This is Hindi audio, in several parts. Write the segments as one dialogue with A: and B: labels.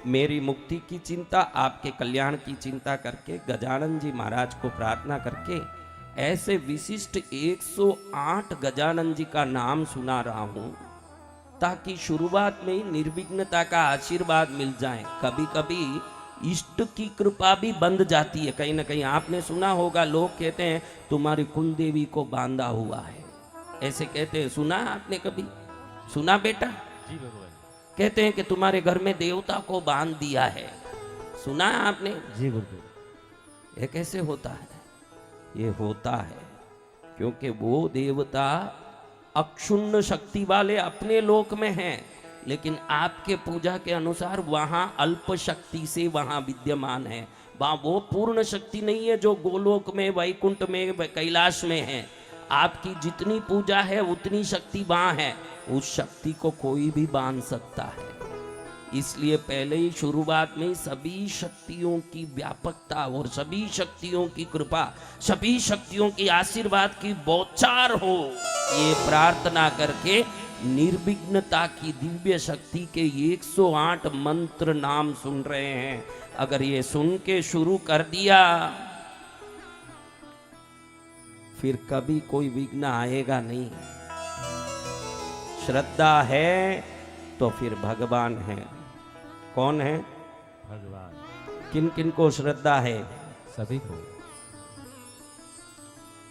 A: मेरी मुक्ति की चिंता, आपके कल्याण की चिंता करके गजानन जी महाराज को प्रार्थना करके ऐसे विशिष्ट 108 गजानन जी का नाम सुना रहा हूं, ताकि शुरुआत में ही निर्विघ्नता का आशीर्वाद मिल जाए। कभी कभी इष्ट की कृपा भी बंध जाती है। कहीं ना कहीं आपने सुना होगा, लोग कहते हैं तुम्हारी कुल देवी को बांधा हुआ है, ऐसे कहते हैं। सुना आपने कभी? सुना बेटा?
B: जी भगवान।
A: कहते हैं कि तुम्हारे घर में देवता को बांध दिया है, सुना है आपने?
B: जी गुरुदेव।
A: ये कैसे होता है? ये होता है क्योंकि वो देवता अक्षुण्ण शक्ति वाले अपने लोक में हैं, लेकिन आपके पूजा के अनुसार वहां अल्प शक्ति से वहां विद्यमान है। वहां वो पूर्ण शक्ति नहीं है जो गोलोक में, वैकुंठ में, कैलाश में है। आपकी जितनी पूजा है उतनी शक्ति वहां है। उस शक्ति को कोई भी बांध सकता है। इसलिए पहले ही शुरुआत में सभी शक्तियों की व्यापकता और सभी शक्तियों की कृपा, सभी शक्तियों की आशीर्वाद की बौछार हो, ये प्रार्थना करके निर्विघ्नता की दिव्य शक्ति के 108 मंत्र नाम सुन रहे हैं। अगर ये सुन के शुरू कर दिया, फिर कभी कोई विघ्न आएगा नहीं। श्रद्धा है तो फिर भगवान है। कौन है?
B: भगवान।
A: किन किन को श्रद्धा है?
B: सभी को।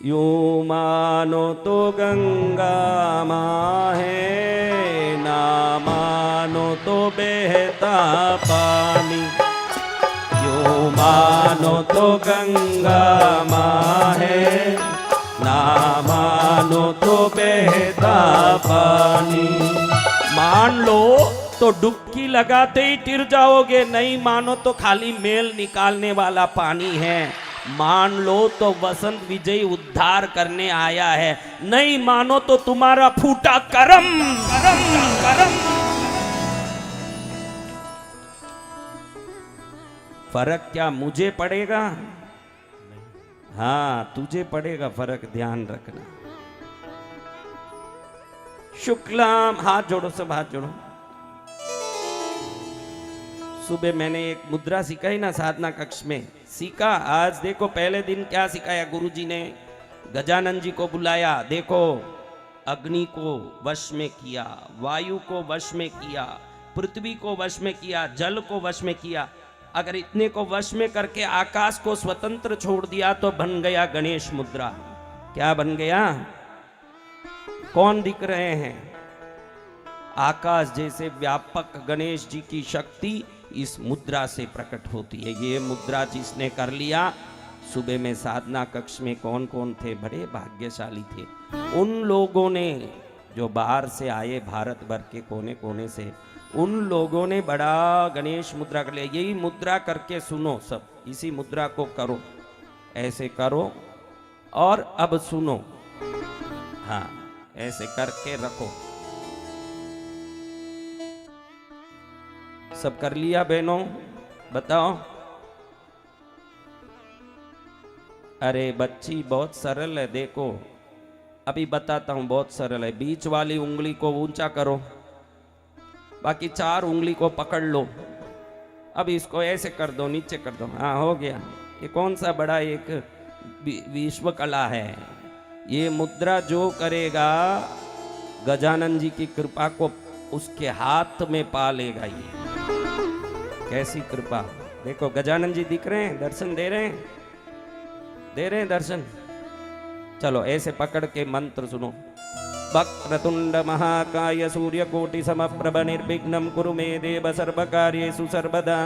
A: यू मानो तो गंगा माँ है, ना मानो तो बहता पानी। यू मानो तो गंगा माँ है, ना मानो तो बहता पानी। मान लो तो डुबकी लगाते ही तिर जाओगे, नहीं मानो तो खाली मेल निकालने वाला पानी है। मान लो तो वसंत विजय उद्धार करने आया है, नहीं मानो तो तुम्हारा फूटा करम करम करम। फर्क क्या मुझे पड़ेगा? हाँ तुझे पड़ेगा फर्क, ध्यान रखना। शुक्लाम, हाथ जोड़ो सब, हाथ जोड़ो। सुबह मैंने एक मुद्रा सिखाई ना साधना कक्ष में, सीखा। आज देखो पहले दिन क्या सिखाया गुरुजी ने? गजानन जी को बुलाया, देखो अग्नि को वश में किया, वायु को वश में किया, पृथ्वी को वश में किया, जल को वश में किया। अगर इतने को वश में करके आकाश को स्वतंत्र छोड़ दिया तो बन गया गणेश मुद्रा। क्या बन गया? कौन दिख रहे हैं? आकाश जैसे व्यापक गणेश जी की शक्ति इस मुद्रा से प्रकट होती है। ये मुद्रा जिसने कर लिया, सुबह में साधना कक्ष में कौन कौन थे? बड़े भाग्यशाली थे उन लोगों ने जो बाहर से आए, भारत भर के कोने कोने से। उन लोगों ने बड़ा गणेश मुद्रा कर लिया। यही मुद्रा करके सुनो सब, इसी मुद्रा को करो, ऐसे करो और अब सुनो। हाँ ऐसे करके रखो। सब कर लिया बहनों? बताओ। अरे बच्ची बहुत सरल है, देखो अभी बताता हूं, बहुत सरल है। बीच वाली उंगली को ऊंचा करो, बाकी 4 उंगली को पकड़ लो। अब इसको ऐसे कर दो, नीचे कर दो। हाँ हो गया। ये कौन सा बड़ा एक विश्व कला है। ये मुद्रा जो करेगा गजानन जी की कृपा को उसके हाथ में पा लेगा। ये कैसी कृपा! देखो गजानन जी दिख रहे हैं, दर्शन दे रहे हैं, दे रहे हैं दर्शन। चलो ऐसे पकड़ के मंत्र सुनो। वक्रतुंड महाकाय सूर्यकोटि समप्रभ निर्विघ्नं कुरु मे देव सर्वकार्येषु सर्वदा।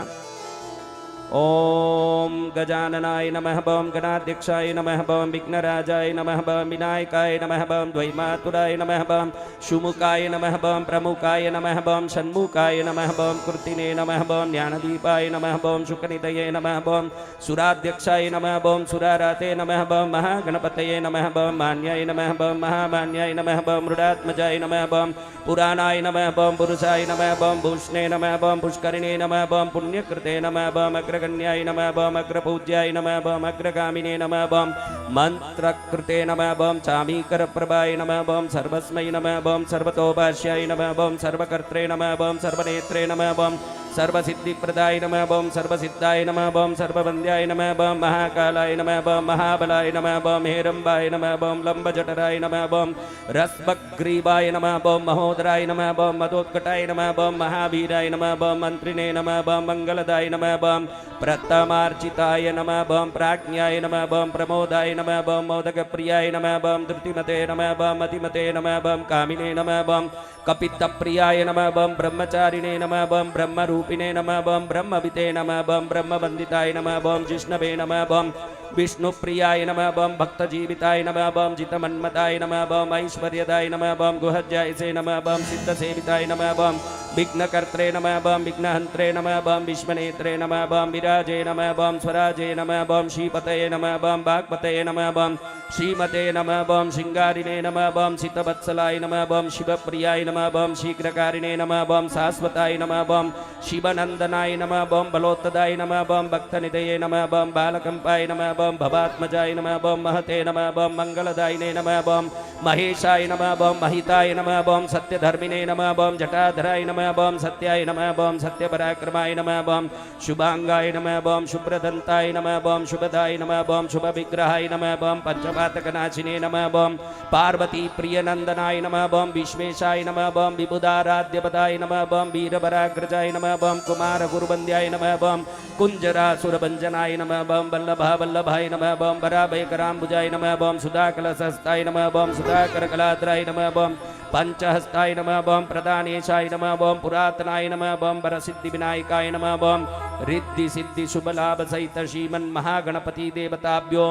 A: ओम गजाननाय नमः, बम गणाध्यक्षाय नमः, बम विघ्नराजाय नमः, बम विनायकाय नमः, बम द्वैमातुराय नमः, बम शुमुकाय नमः, बम प्रमुखाय नमः, बम षण्मुखाय नमः, बम कृतिने नमः, बम ज्ञानदीपाय नमः, बम शुकनितये नमः, बम सुराध्यक्षाय नमः, बम सुराराते नमः, बम महागणपतये नमः, बम मान्याय नमः, बम महामान्याय नमः, बम मृडात्मजाय नमः, बम पुराणाय नमः, बम पुरुषाय नमः, बम भूषणे नमः, बम पुष्करिणे नमः, बम पुण्यकृते नमः, बम अग्रगण्याय नमः, बम अग्रपूज्याय नमः, बम अग्रगामिने नमः, बम मंत्रकृते नमः, बम चामीकर प्रभाय नमः, बम सर्वस्मै नमः, बम सर्वतोभाष्याय नमः, बम सर्वकर्त्रे नमः, बम सर्वनेत्रे नमः, बम सर्वसिद्धिप्रदाय नमः बम सर्वसिद्धाय नमः बम सर्ववन्द्याय नमः बम महाकालाय नमः बम महाबलाय नमः बम हेरम्बाय नमः बम लंबजठराय नमः बम रसवग्रीवाय नमः बम महोदराय नमः बम मदोत्कटाय नमः बम महावीराय नमः बम मंत्रिणे नमः बम मंगलदाय नमः बम प्रथमार्चिताय नमः बम प्राज्ञाय नमः बम प्रमोदाय नमः बम मोदकप्रियाय नमः बम धृतिमते नमः बम मतिमते नमः बम कामिने नमः बम कपितप्रियाय नमः बम ब्रह्मचारिणे नमः बम ब्रह्मरूपिणे नमः बम ब्रह्मविते नमः बम ब्रह्मवन्दिताय नमः बम जिष्णवे नमः बम विष्णुप्रियाय नमः बम भक्तजीविताय नमः बम जितमन्मताय नमः बम ऐश्वर्यदाय नमः बम गुहज्जायसे नमः बम सिद्धसेविताय नमः बम विघ्नकर्त्रे नमः बम विघ्नहन्त्रे नमः बम विश्वनेत्रे नमः बम विराजे नमः बम स्वराजे नमः बम श्रीपतये नमः बम वाग्पतये नमः बम श्रीमते नमः बम श्रृंगारिणे नमः बम सितवत्सलाय नमः बम शिवप्रियाय नमः बम शीघ्रकारिणे नमः बम शाश्वताय नमः बम शिवनंदनाय नमः बम बलोत्तदाय नमः बम भक्तनिधये नमः बम बालकंपाय नमः बम भवात्मजाय नमः बम महते नमः बम मंगलदायिने नमः बम महेशाय नमः बम महिताय नमः बम सत्यधर्मिणे नमः बम जटाधराय नमः बम सत्याय नमः बम सत्यपराक्रमाय नमः बम शुभांगाय नमः बम शुभ्रदंताय नमः बम शुभदाय नमः बम शुभविग्रहाय नमः बम पंचपातकनाशिने नमः बम पार्वती प्रियनंदनाय नमः बम विश्वेशाय नमः बम विबुधाराध्यपदाय नमः बम वीरपराग्रजाय नमः बम कुमार गुरुबंद्याय नमः बम कुंजरासुरभंजनाय नमः बम वल्लभा वल्लभाय नमः बम वराभयकराम्बुजाय नमः बम सुधाकलशहस्ताय नमः बम सुधाकरकलाद्राय नमः बम पंचहस्ताय नमः बम प्रदानेशाय नमः बम पुरातनाय नमः बम वरसिद्धि विनायकाय नमः बम रिद्धि सिद्धि शुभ लाभ सहित श्रीमन् महागणपति देवताभ्यो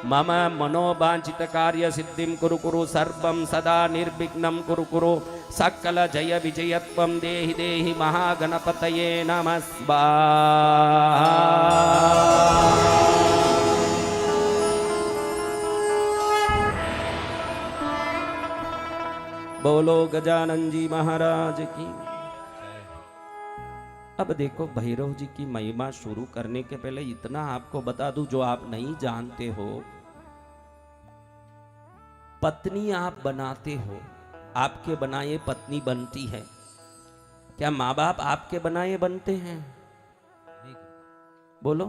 A: मम मनोवांछित कार्य सिद्धिं कुरु कुरु सर्वं सदा निर्विघ्नं कुरु कुरु सकल जय विजयत्वं देहि देहि महागणपतये नमः स्वाहा। बोलो गजानन जी महाराज की। अब देखो भैरव जी की महिमा शुरू करने के पहले इतना आपको बता दूं जो आप नहीं जानते हो। पत्नी आप बनाते हो, आपके बनाए पत्नी बनती है। क्या माँ बाप आपके बनाए बनते हैं? बोलो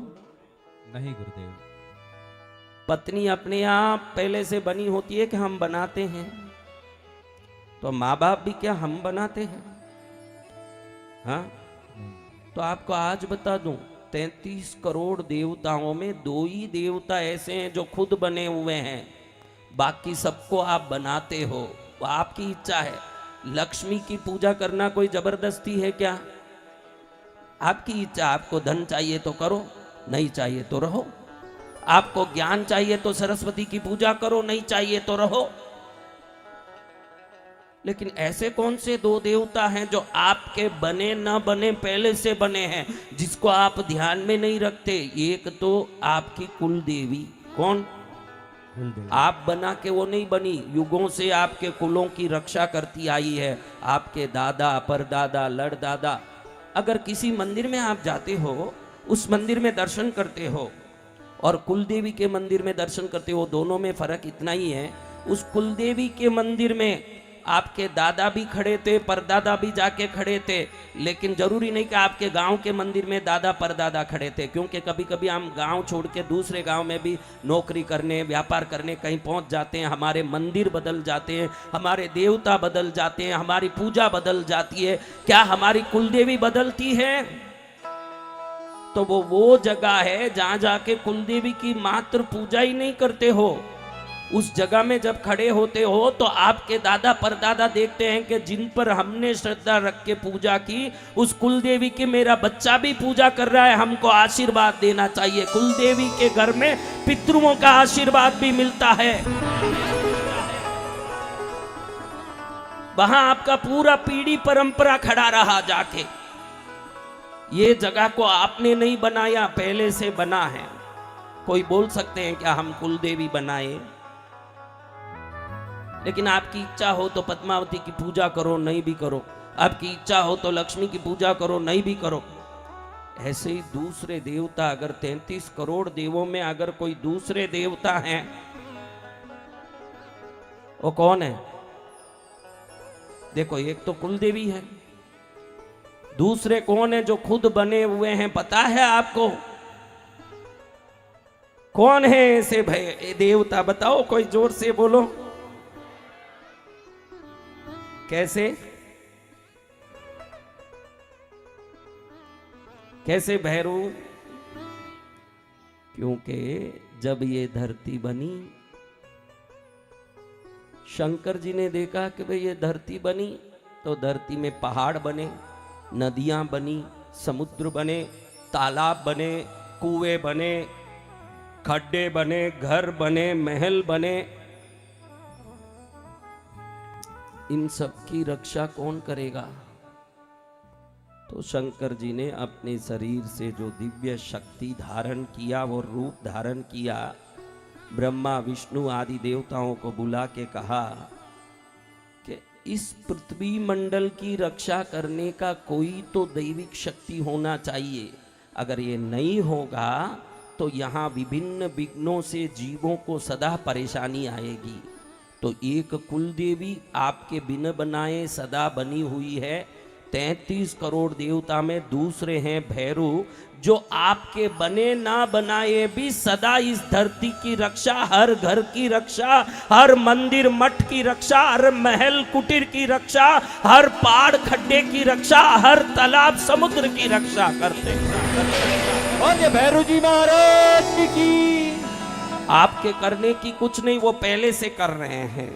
B: नहीं गुरुदेव।
A: पत्नी अपने आप पहले से बनी होती है कि हम बनाते हैं? तो माँ बाप भी क्या हम बनाते हैं? हाँ, तो आपको आज बता दूं 33 करोड़ देवताओं में 2 ही देवता ऐसे हैं जो खुद बने हुए हैं, बाकी सबको आप बनाते हो। वो आपकी इच्छा है। लक्ष्मी की पूजा करना कोई जबरदस्ती है क्या? आपकी इच्छा। आपको धन चाहिए तो करो, नहीं चाहिए तो रहो। आपको ज्ञान चाहिए तो सरस्वती की पूजा करो, नहीं चाहिए तो रहो। लेकिन ऐसे कौन से 2 देवता हैं जो आपके बने न बने पहले से बने हैं, जिसको आप ध्यान में नहीं रखते? एक तो आपकी कुल देवी। कौन? आप बना के वो नहीं बनी, युगों से आपके कुलों की रक्षा करती आई है। आपके दादा, परदादा, लड़दादा। अगर किसी मंदिर में आप जाते हो, उस मंदिर में दर्शन करते हो और कुल देवी के मंदिर में दर्शन करते हो, दोनों में फर्क इतना ही है। उस कुल देवी के मंदिर में आपके दादा भी खड़े थे, परदादा भी जाके खड़े थे, लेकिन जरूरी नहीं कि आपके गांव के मंदिर में दादा परदादा खड़े थे, क्योंकि कभी कभी हम गांव छोड़ के दूसरे गांव में भी नौकरी करने, व्यापार करने कहीं पहुंच जाते हैं। हमारे मंदिर बदल जाते हैं, हमारे देवता बदल जाते हैं, हमारी पूजा बदल जाती है। क्या हमारी कुलदेवी बदलती है? तो वो जगह है जहां जाके कुलदेवी की मात्र पूजा ही नहीं करते हो। उस जगह में जब खड़े होते हो तो आपके दादा परदादा देखते हैं कि जिन पर हमने श्रद्धा रख के पूजा की, उस कुलदेवी की मेरा बच्चा भी पूजा कर रहा है, हमको आशीर्वाद देना चाहिए। कुलदेवी के घर में पितरों का आशीर्वाद भी मिलता है। वहां आपका पूरा पीढ़ी परंपरा खड़ा रहा जाके। ये जगह को आपने नहीं बनाया, पहले से बना है। कोई बोल सकते हैं क्या हम कुलदेवी बनाए? लेकिन आपकी इच्छा हो तो पद्मावती की पूजा करो, नहीं भी करो। आपकी इच्छा हो तो लक्ष्मी की पूजा करो, नहीं भी करो। ऐसे ही दूसरे देवता, अगर 33 करोड़ देवों में अगर कोई दूसरे देवता हैं, वो कौन है? देखो, एक तो कुलदेवी है, दूसरे कौन है जो खुद बने हुए हैं, पता है आपको? कौन है ऐसे भय देवता? बताओ, कोई जोर से बोलो। कैसे कैसे भैरव? क्योंकि जब ये धरती बनी, शंकर जी ने देखा कि भाई ये धरती बनी तो धरती में पहाड़ बने, नदियां बनी, समुद्र बने, तालाब बने, कुएं बने, खड्डे बने, घर बने, महल बने। इन सब की रक्षा कौन करेगा? तो शंकर जी ने अपने शरीर से जो दिव्य शक्ति धारण किया, वो रूप धारण किया, ब्रह्मा विष्णु आदि देवताओं को बुला के कहा कि इस पृथ्वी मंडल की रक्षा करने का कोई तो दैविक शक्ति होना चाहिए। अगर ये नहीं होगा तो यहाँ विभिन्न विघ्नों से जीवों को सदा परेशानी आएगी। तो एक कुल देवी आपके बिन बनाए सदा बनी हुई है। 33 करोड़ देवता में दूसरे हैं भैरव, जो आपके बने ना बनाए भी सदा इस धरती की रक्षा, हर घर की रक्षा, हर मंदिर मठ की रक्षा, हर महल कुटीर की रक्षा, हर पहाड़ खड्डे की रक्षा, हर तालाब समुद्र की रक्षा करते हैं।
C: और ये भैरव जी महाराज की
A: आपके करने की कुछ नहीं, वो पहले से कर रहे हैं।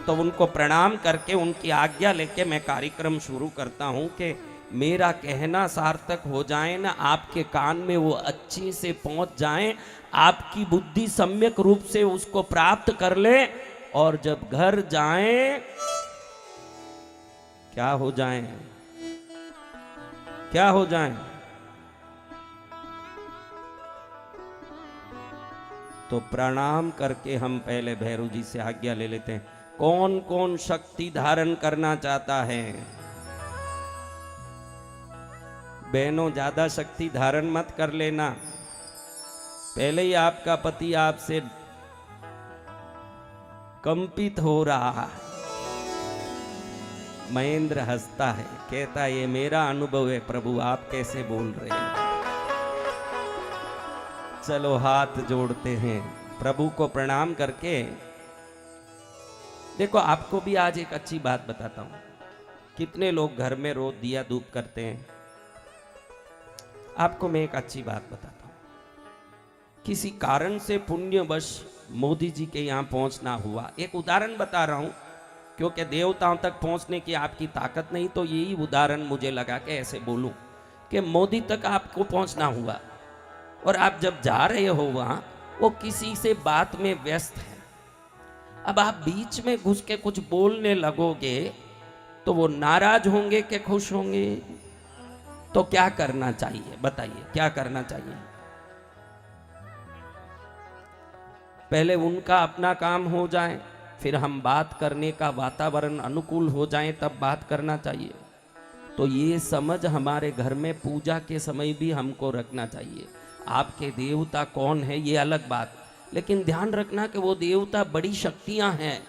A: तो उनको प्रणाम करके उनकी आज्ञा लेके मैं कार्यक्रम शुरू करता हूं कि मेरा कहना सार्थक हो जाए ना, आपके कान में वो अच्छे से पहुंच जाए, आपकी बुद्धि सम्यक रूप से उसको प्राप्त कर ले, और जब घर जाएं क्या हो जाएं? क्या हो जाएं? तो प्रणाम करके हम पहले भैरव जी से आज्ञा ले लेते हैं। कौन कौन शक्ति धारण करना चाहता है? बहनों, ज्यादा शक्ति धारण मत कर लेना। पहले ही आपका पति आपसे कंपित हो रहा है। महेंद्र हंसता है, कहता है ये मेरा अनुभव है प्रभु, आप कैसे बोल रहे हैं? चलो हाथ जोड़ते हैं, प्रभु को प्रणाम करके। देखो, आपको भी आज एक अच्छी बात बताता हूं। कितने लोग घर में रोज दिया धूप करते हैं? आपको मैं एक अच्छी बात बताता हूं। किसी कारण से पुण्यवश मोदी जी के यहां पहुंचना हुआ, एक उदाहरण बता रहा हूं, क्योंकि देवताओं तक पहुंचने की आपकी ताकत नहीं, तो यही उदाहरण मुझे लगा कि ऐसे बोलूं कि मोदी तक आपको पहुंचना हुआ, और आप जब जा रहे हो वहां, वो किसी से बात में व्यस्त है। अब आप बीच में घुस के कुछ बोलने लगोगे तो वो नाराज होंगे कि खुश होंगे? तो क्या करना चाहिए बताइए, क्या करना चाहिए? पहले उनका अपना काम हो जाए, फिर हम बात करने का वातावरण अनुकूल हो जाए, तब बात करना चाहिए। तो ये समझ हमारे घर में पूजा के समय भी हमको रखना चाहिए। आपके देवता कौन है ये अलग बात, लेकिन ध्यान रखना कि वो देवता बड़ी शक्तियां हैं।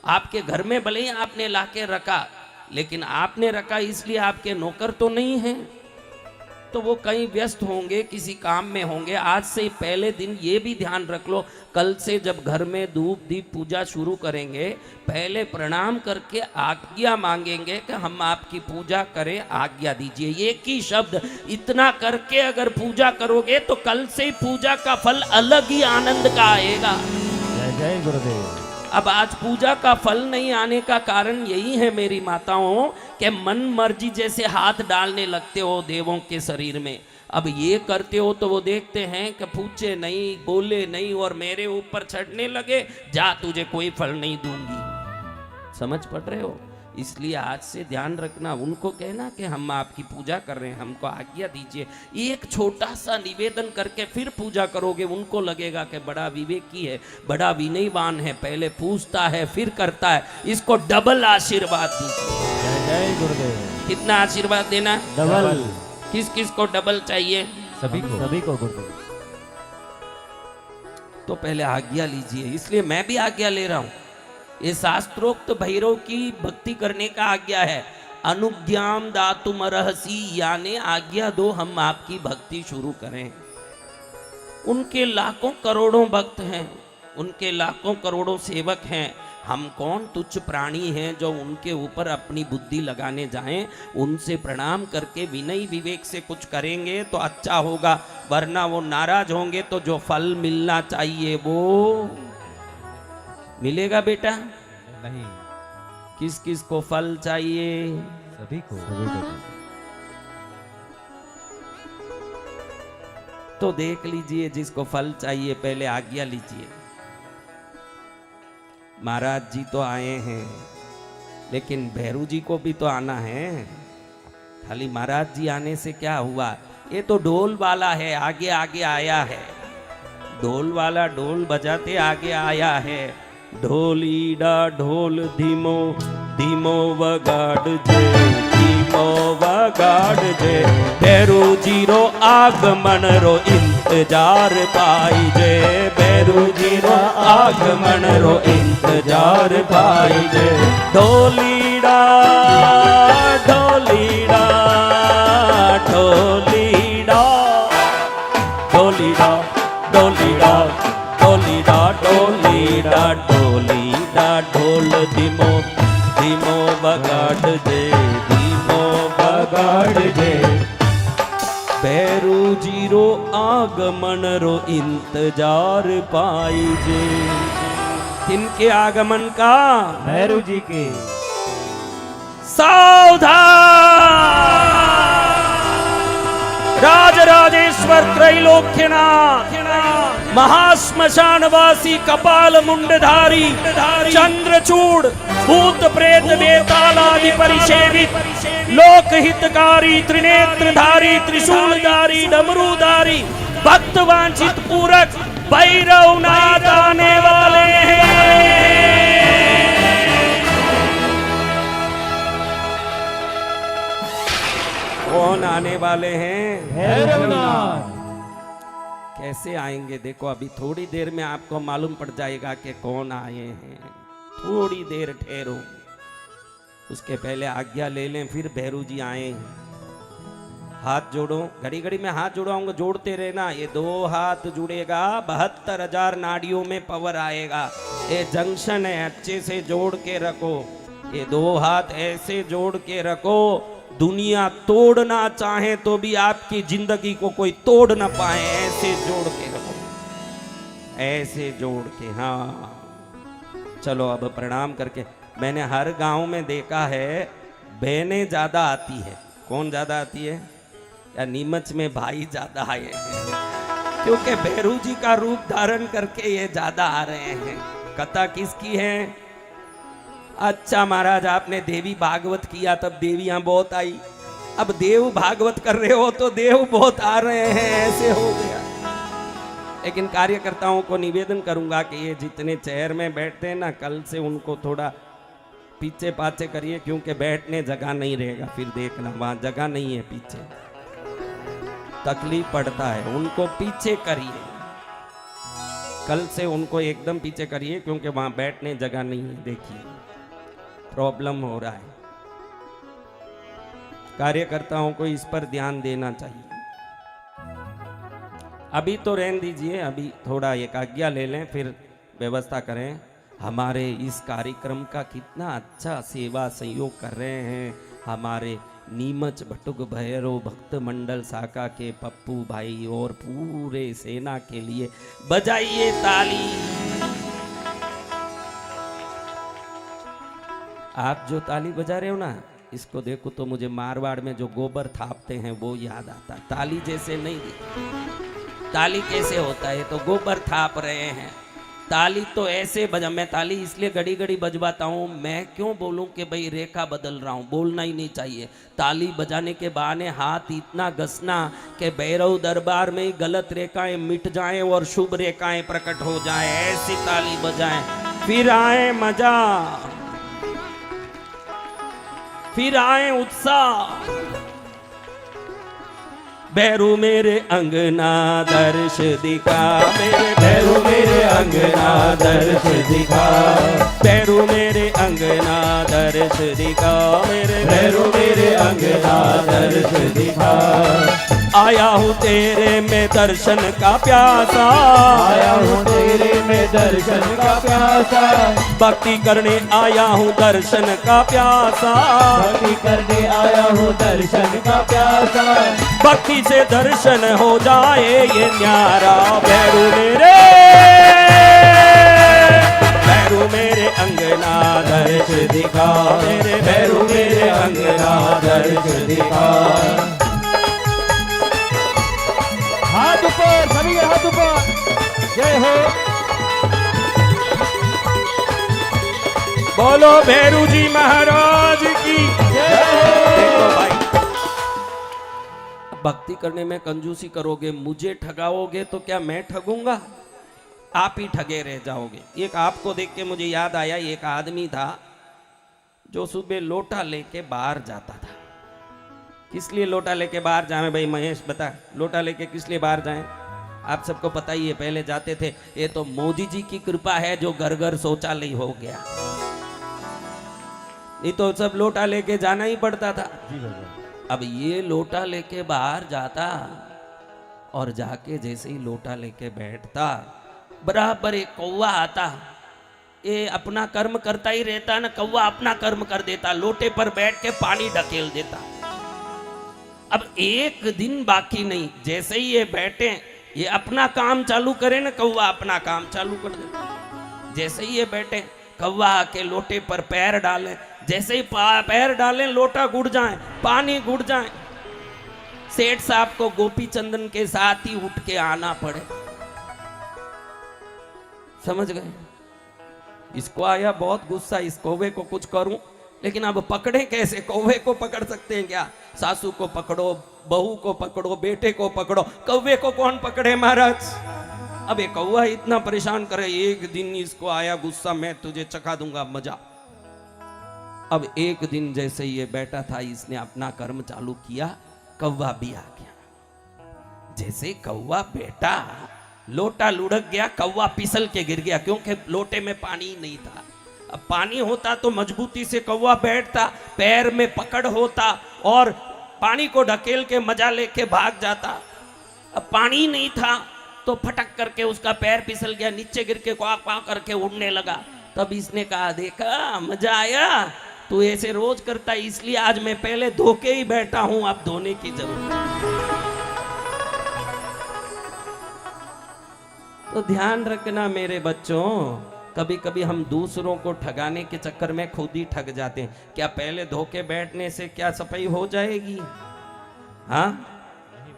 A: आपके घर में भले ही आपने लाके रखा, लेकिन आपने रखा इसलिए आपके नौकर तो नहीं हैं, तो वो कहीं व्यस्त होंगे, किसी काम में होंगे। आज से पहले दिन ये भी ध्यान रख लो, कल से जब घर में धूप दीप पूजा शुरू करेंगे, पहले प्रणाम करके आज्ञा मांगेंगे कि हम आपकी पूजा करें, आज्ञा दीजिए। एक ही शब्द, इतना करके अगर पूजा करोगे तो कल से पूजा का फल अलग ही आनंद का आएगा।
C: जय जय गुरुदेव।
A: अब आज पूजा का फल नहीं आने का कारण यही है मेरी माताओं, कि मन मर्जी जैसे हाथ डालने लगते हो देवों के शरीर में। अब ये करते हो तो वो देखते हैं कि पूछे नहीं, बोले नहीं, और मेरे ऊपर चढ़ने लगे, जा तुझे कोई फल नहीं दूंगी। समझ पड़ रहे हो? इसलिए आज से ध्यान रखना, उनको कहना कि हम आपकी पूजा कर रहे हैं, हमको आज्ञा दीजिए। एक छोटा सा निवेदन करके फिर पूजा करोगे, उनको लगेगा कि बड़ा विवेकी है, बड़ा विनयवान है, पहले पूछता है फिर करता है। इसको डबल आशीर्वाद दीजिए।
C: जय जय गुरुदेव।
A: कितना आशीर्वाद देना?
C: डबल।
A: किस किस को डबल चाहिए?
C: सभी को गुरुदेव।
A: तो पहले आज्ञा लीजिए, इसलिए मैं भी आज्ञा ले रहा हूं। ये शास्त्रोक्त भैरव की भक्ति करने का आज्ञा है। अनुज्ञाम दातुम अर्हसि, यानी आज्ञा दो हम आपकी भक्ति शुरू करें। उनके लाखों करोड़ों भक्त हैं, उनके लाखों करोड़ों सेवक हैं। हम कौन तुच्छ प्राणी हैं जो उनके ऊपर अपनी बुद्धि लगाने जाएं। उनसे प्रणाम करके विनय विवेक से कुछ करेंगे तो अच्छा होगा, वरना वो नाराज होंगे तो जो फल मिलना चाहिए वो मिलेगा बेटा।
B: नहीं,
A: किस किस को फल चाहिए?
B: सभी को।
A: तो देख लीजिए, जिसको फल चाहिए पहले आज्ञा लीजिए। महाराज जी तो आए हैं, लेकिन भैरू जी को भी तो आना है। खाली महाराज जी आने से क्या हुआ? ये तो ढोल वाला है, आगे आगे आया है। ढोल वाला ढोल बजाते आगे आया है। ढोलीडा ढोल धीमो धीमो वगाड़ जे, धीमो वगाड़ जे। भैरू जीरो आगमन रो इंतजार पाई जे, भैरू जीरो आगमन रो इंतजार पाई जे। ढोलीडा ढोलीडा ढोलीडा ढोलीडा ढोलीडा ढोलीडा ढोलीडा ढोलीडा ढोल धीमो धीमो बगाड़ जे, धीमो बगाड़ जे। भैरू जीरो आगमन रो इंतजार पाई जे। किनके आगमन का?
C: भैरू जी के।
A: सावधान! राजराजेश्वर त्रैलोक्यनाथ, महाश्मशानवासी कपाल मुंडधारी, चंद्रचूड़, भूत प्रेत बेतालादि परिसेवित, लोकहितकारी, त्रिनेत्रधारी, त्रिशूलधारी, डमरूधारी, भक्त वांछित पूरक भैरवनाथ आने वाले हैं। कौन आने वाले हैं?
C: भैरवनाथ।
A: कैसे आएंगे? देखो, अभी थोड़ी देर में आपको मालूम पड़ जाएगा कि कौन आए हैं। थोड़ी देर ठहरो, उसके पहले आज्ञा ले लें, फिर भैरू जी आए। हाथ जोड़ो, घड़ी घड़ी में हाथ जोड़ाऊंगा, जोड़ते रहना। ये दो हाथ जुड़ेगा, 72,000 नाड़ियों में पावर आएगा। ये जंक्शन है, अच्छे से जोड़ के रखो। ये दो हाथ ऐसे जोड़ के रखो, दुनिया तोड़ना चाहे तो भी आपकी जिंदगी को कोई तोड़ ना पाए। ऐसे जोड़ के रखो, ऐसे जोड़ के। हाँ, चलो अब प्रणाम करके। मैंने हर गांव में देखा है बहनें ज्यादा आती है। कौन ज्यादा आती है? या नीमच में भाई ज्यादा आए हैं, क्योंकि भैरू जी का रूप धारण करके ये ज्यादा आ रहे हैं। कथा किसकी है? अच्छा महाराज, आपने देवी भागवत किया तब देवियां बहुत आई, अब देव भागवत कर रहे हो तो देव बहुत आ रहे हैं, ऐसे हो गया। लेकिन कार्यकर्ताओं को निवेदन करूंगा कि ये जितने चेयर में बैठते हैं ना, कल से उनको थोड़ा पीछे पाछे करिए, क्योंकि बैठने जगह नहीं रहेगा। फिर देखना वहां जगह नहीं है, पीछे तकलीफ पड़ता है। उनको पीछे करिए, कल से उनको एकदम पीछे करिए, क्योंकि वहां बैठने जगह नहीं है। देखिए प्रॉब्लम हो रहा है। कार्यकर्ताओं को इस पर ध्यान देना चाहिए। अभी तो रहने दीजिए, अभी थोड़ा एक आज्ञा ले लें, फिर व्यवस्था करें। हमारे इस कार्यक्रम का कितना अच्छा सेवा सहयोग कर रहे हैं हमारे नीमच भटुक भैरव भक्त मंडल शाखा के पप्पू भाई और पूरे सेना के लिए बजाइए ताली। आप जो ताली बजा रहे हो ना, इसको देखो तो मुझे मारवाड़ में जो गोबर थापते हैं वो याद आता। ताली जैसे नहीं, ताली कैसे होता है? तो गोबर थाप रहे हैं। ताली तो ऐसे बजा, मैं ताली इसलिए घड़ी घड़ी बजवाता हूँ। मैं क्यों बोलूँ कि भाई रेखा बदल रहा हूँ, बोलना ही नहीं चाहिए। ताली बजाने के बहाने हाथ इतना घसना कि भैरव दरबार में गलत रेखाएं मिट जाएं और शुभ रेखाएं प्रकट हो जाएं। ऐसी ताली बजाएं, फिर आए मजा, फिर आए उत्साह। भैरू मेरे अंगना दर्श दिखा, मेरे भैरू मेरे अंगना दर्श दिखा, भैरू मेरे अंगना दर्श दिखा मेरे
C: भैरव मेरे अंगना दर्श दिखा।
A: आया हूँ तेरे में दर्शन का प्यासा,
C: आया हूँ तेरे में दर्शन का प्यासा।
A: भक्ति करने आया हूँ दर्शन का प्यासा,
C: भक्ति करने आया हूँ दर्शन का प्यासा।
A: भक्ति से दर्शन हो जाए ये न्यारा। भैरू मेरे अंगना दर्श दिखा मेरे भैरू मेरे अंगना दर्श दिखा।
C: हाथ ऊपर, सभी हाथ ऊपर। जय हो।
A: बोलो भैरू जी महाराज की
C: जय हो।
A: देखो भाई, भक्ति करने में कंजूसी करोगे, मुझे ठगाओगे तो क्या मैं ठगूंगा? आप ही ठगे रह जाओगे। एक आपको देख के मुझे याद आया, एक आदमी था जो सुबह लोटा लेके बाहर जाता था। किस लिए लोटा लेके बाहर जाए भाई महेश बता, लोटा लेके किस लिए बाहर जाएं? आप सबको पता ही है, पहले जाते थे। ये तो मोदी जी की कृपा है जो घर घर शौचालय हो गया, नहीं तो सब लोटा लेके जाना ही पड़ता था।
C: जी भगवान।
A: अब ये लोटा लेके बाहर जाता और जाके जैसे ही लोटा लेके बैठता, बराबर एक कौवा आता। ये अपना कर्म करता ही रहता ना, कौवा अपना कर्म कर देता, लोटे पर बैठ के पानी ढकेल देता। अब एक दिन बाकी नहीं, जैसे ही ये बैठे, ये अपना काम चालू करे ना, कौवा अपना काम चालू कर देता। जैसे ही ये बैठे, कौवा आके लोटे पर पैर डाले, जैसे ही पैर डालें लोटा गुड़ जाए, पानी गुड़ जाए। सेठ साहब को गोपी चंदन के साथ ही उठ के आना पड़े। समझ गए? इसको आया बहुत गुस्सा, इस कौवे को कुछ करूं, लेकिन अब पकड़े कैसे? कौवे को पकड़ सकते हैं क्या? सासू को पकड़ो, बहू को पकड़ो, बेटे को पकड़ो, कौवे को कौन पकड़े महाराज? अब ये कौवा इतना परेशान करे, एक दिन इसको आया गुस्सा, मैं तुझे चखा दूंगा मजा। अब एक दिन जैसे ये बैठा था, इसने अपना कर्म चालू किया, कौवा भी आ गया। जैसे कौवा बैठा, लोटा लुढ़क गया, कौवा फिसल के गिर गया, क्योंकि लोटे में पानी ही नहीं था। अब पानी होता तो मजबूती से कौवा बैठता, पैर में पकड़ होता और पानी को ढकेल के मजा लेके भाग जाता। अब पानी नहीं था तो फटक करके उसका पैर फिसल गया, नीचे गिर के क्वाक क्वाक करके उड़ने लगा। तब इसने कहा, देखा मजा आया, तू ऐसे रोज करता, इसलिए आज मैं पहले धो के ही बैठा हूं, अब धोने की जरूरत नहीं। तो ध्यान रखना मेरे बच्चों, कभी कभी हम दूसरों को ठगाने के चक्कर में खुद ही ठग जाते हैं। क्या पहले धोके बैठने से क्या सफाई हो जाएगी? हाँ,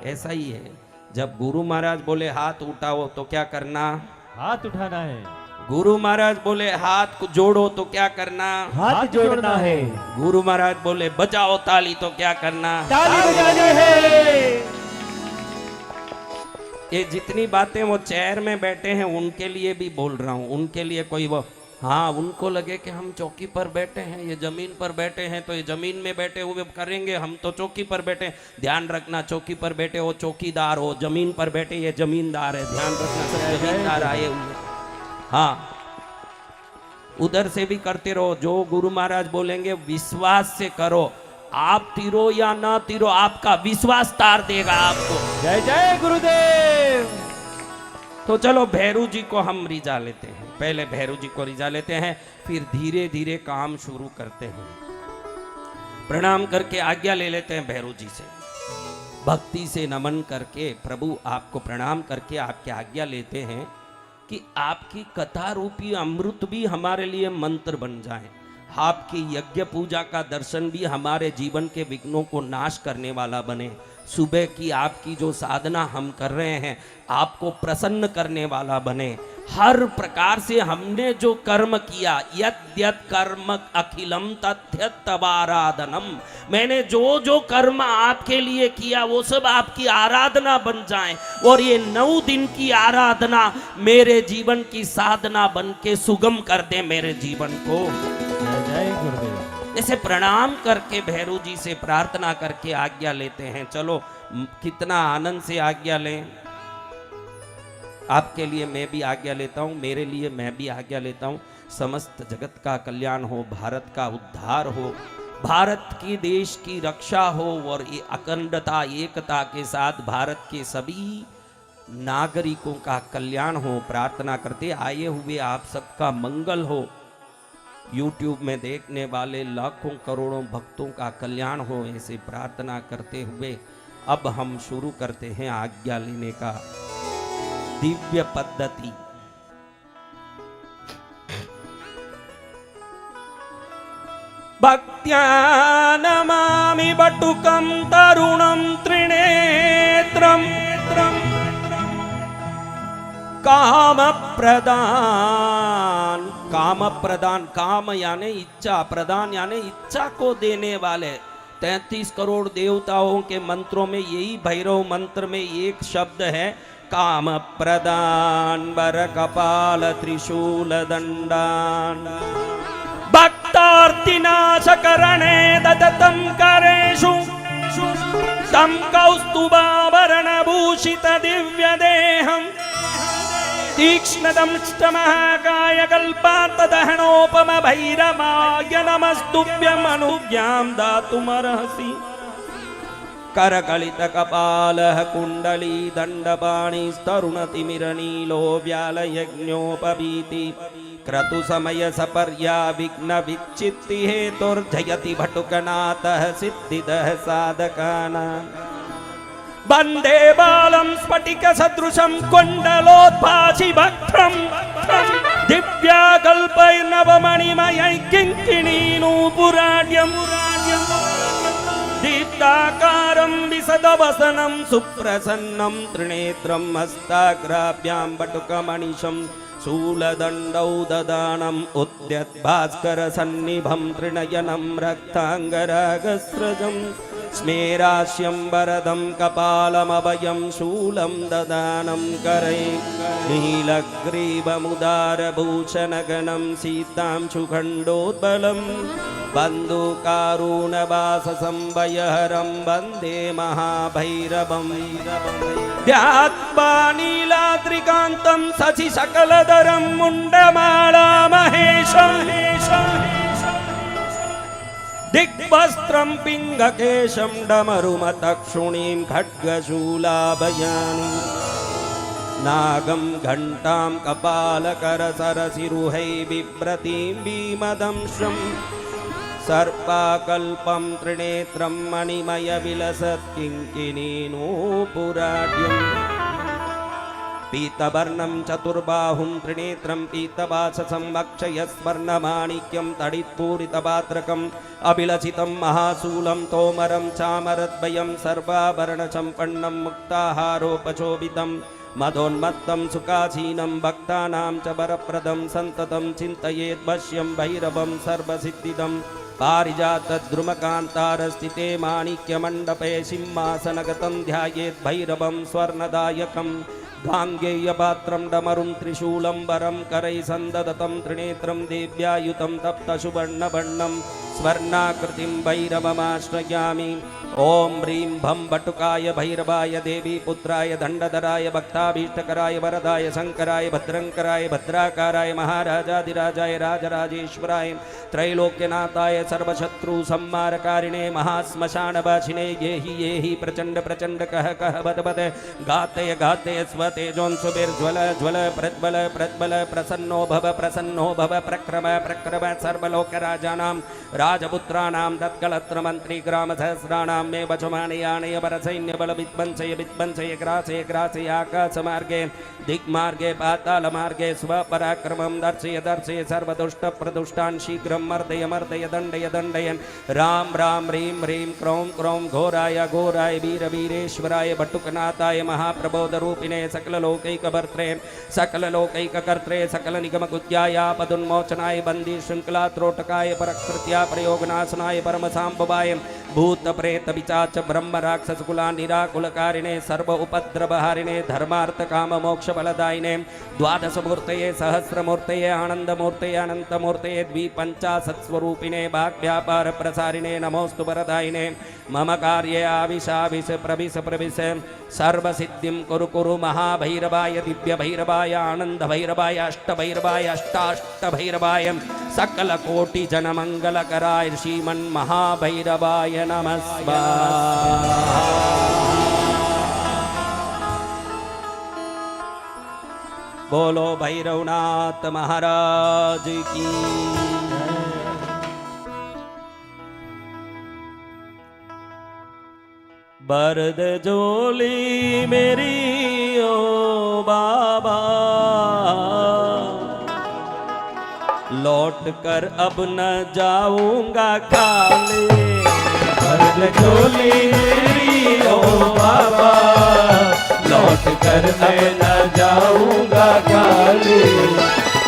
A: ऐसा ही है। जब गुरु महाराज बोले हाथ उठाओ तो क्या करना?
C: हाथ उठाना है।
A: गुरु महाराज बोले हाथ को जोड़ो तो क्या करना?
C: हाथ जोड़ना है।
A: गुरु महाराज बोले बजाओ ताली तो क्या करना?
C: ताली बजानी है।
A: ये जितनी बातें वो चेयर में बैठे हैं उनके लिए भी बोल रहा हूँ। उनके लिए कोई वो, हाँ, उनको लगे कि हम चौकी पर बैठे हैं, ये जमीन पर बैठे हैं, तो ये जमीन में बैठे हुए करेंगे, हम तो चौकी पर बैठे। ध्यान रखना, चौकी पर बैठे हो चौकीदार हो, जमीन पर बैठे ये जमींदार है। ध्यान रखना, सब जमींदार आए हुए। हाँ, उधर से भी करते रहो, जो गुरु महाराज बोलेंगे विश्वास से करो। आप तीरो या ना तीरो, आपका विश्वास तार देगा आपको।
C: जय जय गुरुदेव।
A: तो चलो भैरू जी को हम रिझा लेते हैं, पहले भैरू जी को रिझा लेते हैं, फिर धीरे धीरे काम शुरू करते हैं। प्रणाम करके आज्ञा ले लेते हैं भैरू जी से, भक्ति से नमन करके प्रभु आपको प्रणाम करके आपकी आज्ञा लेते हैं कि आपकी कथा रूपी अमृत भी हमारे लिए मंत्र बन जाए, आपकी यज्ञ पूजा का दर्शन भी हमारे जीवन के विघ्नों को नाश करने वाला बने। सुबह की आपकी जो साधना हम कर रहे हैं आपको प्रसन्न करने वाला बने। हर प्रकार से हमने जो कर्म किया, यत् यत् कर्म अखिलम तथ्यत्तवाराधनम, मैंने जो जो कर्म आपके लिए किया वो सब आपकी आराधना बन जाए, और ये 9 दिन की आराधना मेरे जीवन की साधना बन के सुगम कर दे मेरे जीवन को।
C: जय जय गुरुदेव।
A: ऐसे प्रणाम करके भैरू जी से प्रार्थना करके आज्ञा लेते हैं। चलो कितना आनंद से आज्ञा लें। आपके लिए मैं भी आज्ञा लेता हूं, मेरे लिए मैं भी आज्ञा लेता हूं। समस्त जगत का कल्याण हो, भारत का उद्धार हो, भारत की देश की रक्षा हो और ये अखंडता एकता के साथ भारत के सभी नागरिकों का कल्याण हो। प्रार्थना करते आए हुए आप सबका मंगल हो। YouTube में देखने वाले लाखों करोड़ों भक्तों का कल्याण हो, ऐसे प्रार्थना करते हुए अब हम शुरू करते हैं आज्ञा लेने का दिव्य पद्धति। भक्त्या नमामि बटुकं तरुणं त्रिनेत्रं काम प्रदान। काम प्रदान, काम यानी इच्छा, प्रदान यानी इच्छा को देने वाले। 33 करोड़ देवताओं के मंत्रों में यही भैरव मंत्र में एक शब्द है काम प्रदान। वर कपाल त्रिशूल दंडान भक्तार्तिनाशकरणे ददतं करेषु तं कौस्तुभाभरणभूषित दिव्यदेहं तीक्ष्णदंष्टमहाकाय कल्पान्तदहनोपम भैरवाय नमस्तुभ्यमनुज्ञां दातुमर्हसि। करकलित कपालः कुण्डली दण्डपाणिस्तरुणतिमिरनीलो व्यालयज्ञोपवीति क्रतु समय सपर्या विघ्न विच्छित्ति हेतुर्जयति भटुकनाथः सिद्धिदः साधकानाम्। वन्दे बालं स्फटिक सदृशं कुण्डलोद्भासि भक्त्रं दिव्याकल्पैर्नवमणिमयै किङ्किणीनूपुराड्यम् दीप्ताकारं विशदवसनं सुप्रसन्नं त्रिनेत्रं हस्ताग्राभ्यां बटुकमणिशं शूलदण्डौ ददानम् उद्यद्भास्करसन्निभं त्रिनयनं रक्ताङ्गरागस्रजं स्मेरास्यं वरदं कपालमभयं शूलं ददानं करे नीलग्रीवमुदारभूषणगणं सीतां शुखण्डोद्बलं बन्धुकारुणवाससंभयहरं वन्दे महाभैरवं। ध्यात्वा नीलाद्रिकान्तं शशिशकलधरं मुण्डमालामहेशं दिग्वस्त्रं पिङ्गकेशं डमरुमतक्षुणीं खड्गशूलाभयानि नागं घण्टां कपालकरसरसिरुहै बिभ्रतीं भीमदंशं सर्पाकल्पं त्रिनेत्रं मणिमयविलसत्किङ्किणीनूपुराड्यम् पीतवर्णं चतुर्बाहुं त्रिनेत्रं पीतवाससं वक्षयस्वर्णमाणिक्यं तडित्पूरितपात्रकम् अभिलषितं महाशूलं तोमरं चामरद्वयं सर्वाभरणसम्पन्नं मुक्ताहारोपशोभितं मदोन्मत्तं सुखासीनं भक्तानां च वरप्रदं सन्ततं चिन्तयेद्वश्यं भैरवं सर्वसिद्धिदं पारिजातद्रुमकान्तारस्थिते माणिक्यमण्डपे सिंहासनगतं ध्यायेत् भैरवं स्वर्णदायकं गाङ्गेयपात्रं डमरुं त्रिशूलं वरं करैः सन्ददतं त्रिनेत्रं देव्यायुतं तप्तसुवर्णवर्णं स्वर्णाकृतिं भैरवमाश्रयामि। ॐ ह्रीं भं बटुकाय भैरवाय देवी पुत्राय दण्डधराय भक्ताभीष्टकराय वरदाय शङ्कराय भद्रङ्कराय भद्राकाराय महाराजाधिराजाय राजराजेश्वराय त्रैलोक्यनाथाय सर्वशत्रुसंहारकारिणे महाश्मशानवासिने येहि प्रचण्ड प्रचण्ड कह कह बद बद गातय गातय स्वतेजोंसुभिर्ज्वल ज्वल प्रज्वल प्रज्वल प्रसन्नो भव प्रक्रम प्रक्रम सर्वलोकराजानां राजपुत्राणां तत्कलत्रमन्त्री ग्रामसहस्राणां मे वचमानयानय वरसैन्यबल विध्वंसय विध्वंसय ग्रासय ग्रासय आकाशमार्गे दिग्मार्गे पातालमार्गे स्वपराक्रमं दर्शय दर्शय सर्वदुष्टप्रदुष्टान् शीघ्रं मर्दय मर्दय दण्डय दण्डयन् राम राम ह्रीं ह्रीं क्रों क्रों घोराय घोराय वीरवीरेश्वराय भट्टुकनाथाय महाप्रबोधरूपिणे सकललोकैकभर्त्रे सकललोकैककर्त्रे सकलनिगमकुत्याय पदुन्मोचनाय बन्दी शृङ्खलात्रोटकाय परकृत्या प्रयोगनाशनाय परमसाम्भवाय भूत प्रेत पिशाच ब्रह्म राक्षस कुला निराकुलकारिणे सर्व उपद्रवहारिणे धर्मार्थ काम मोक्ष फलदायिने द्वादश मूर्तये सहस्र मूर्तये आनंद मूर्तये अनंत मूर्तये द्विपंचाशत् स्वरूपिणे भाग व्यापार प्रसारिणे नमोस्तु वरदायिने मम कार्ये आविशाविश प्रविश प्रविश सर्व सिद्धिं कुरु कुरु महाभैरवाय दिव्य भैरवाय आनंद भैरवाय अष्ट भैरवाय अष्टाष्ट भैरवाय सकल कोटि जन मंगलकराय श्रीमन् महाभैरवाय नमः स्वाहा। बोलो भैरवनाथ महाराज की। बरद जोली मेरी ओ बाबा लौट कर अब न जाऊंगा खाली।
C: बरद झोली मेरी ओ बाबा लौट कर मैं न जाऊंगा खाली।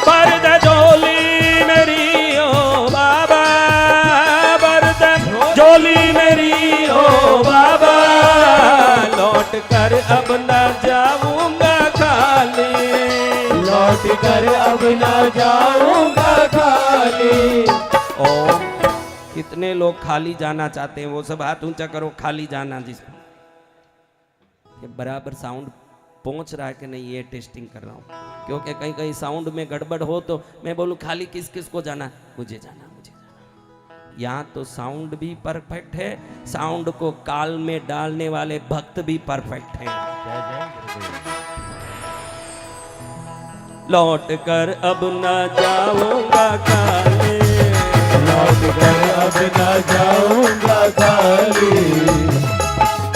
A: बरद जोली मेरी ओ बाबा बरद जोली मेरी ओ बाबा लौट कर अब न जाऊंगा खाली।
C: लौट कर अब न जाऊंगा खाली।
A: ओम कितने लोग खाली जाना चाहते हैं वो सब हाथ ऊंचा करो। खाली जाना जिसको ये बराबर साउंड पहुंच रहा है कि नहीं ये टेस्टिंग कर रहा हूं क्योंकि कहीं कहीं साउंड में गड़बड़ हो तो मैं बोलूं खाली किस किस को जाना मुझे जाना मुझे जाना। यहाँ तो साउंड भी परफेक्ट है साउंड को काल में डालने वाले भक्त भी परफेक्ट हैं।
B: जय जय गुरुदेव।
A: लौट कर अब न जाऊंगा खाली।
C: लौट कर अब न जाऊंगा खाली।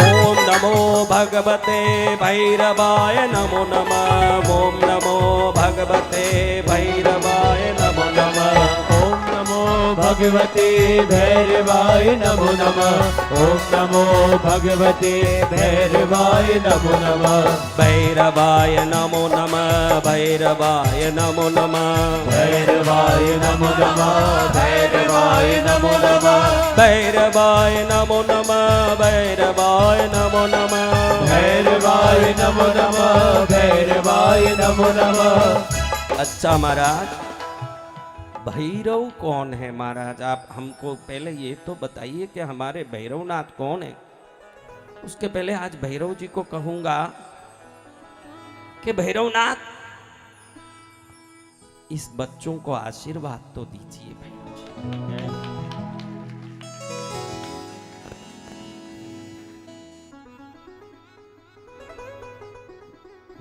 A: ओम नमो भगवते भैरवाय नमो नमः। ओम नमो भगवते भैरवाय नमो नमः।
C: ओम नमो भगवते भैरवाय नमो नमः। ओम नमो भगवते भैरवाय नमो नमः।
A: भैरवाय नमो नमः। भैरवाय नमो नमः।
C: भैरवाय नमो नमः। भैरवाय नमो नमः।
A: भैरवाय नमो नमः। भैरवाय नमो नमः।
C: भैरवाय नमो नमः। भैरवाय नमो नमः।
A: अच्छा महाराज भैरव कौन है महाराज आप हमको पहले ये तो बताइए कि हमारे भैरवनाथ कौन है। उसके पहले आज भैरव जी को कहूंगा कि भैरवनाथ इस बच्चों को आशीर्वाद तो दीजिए भैरव जी।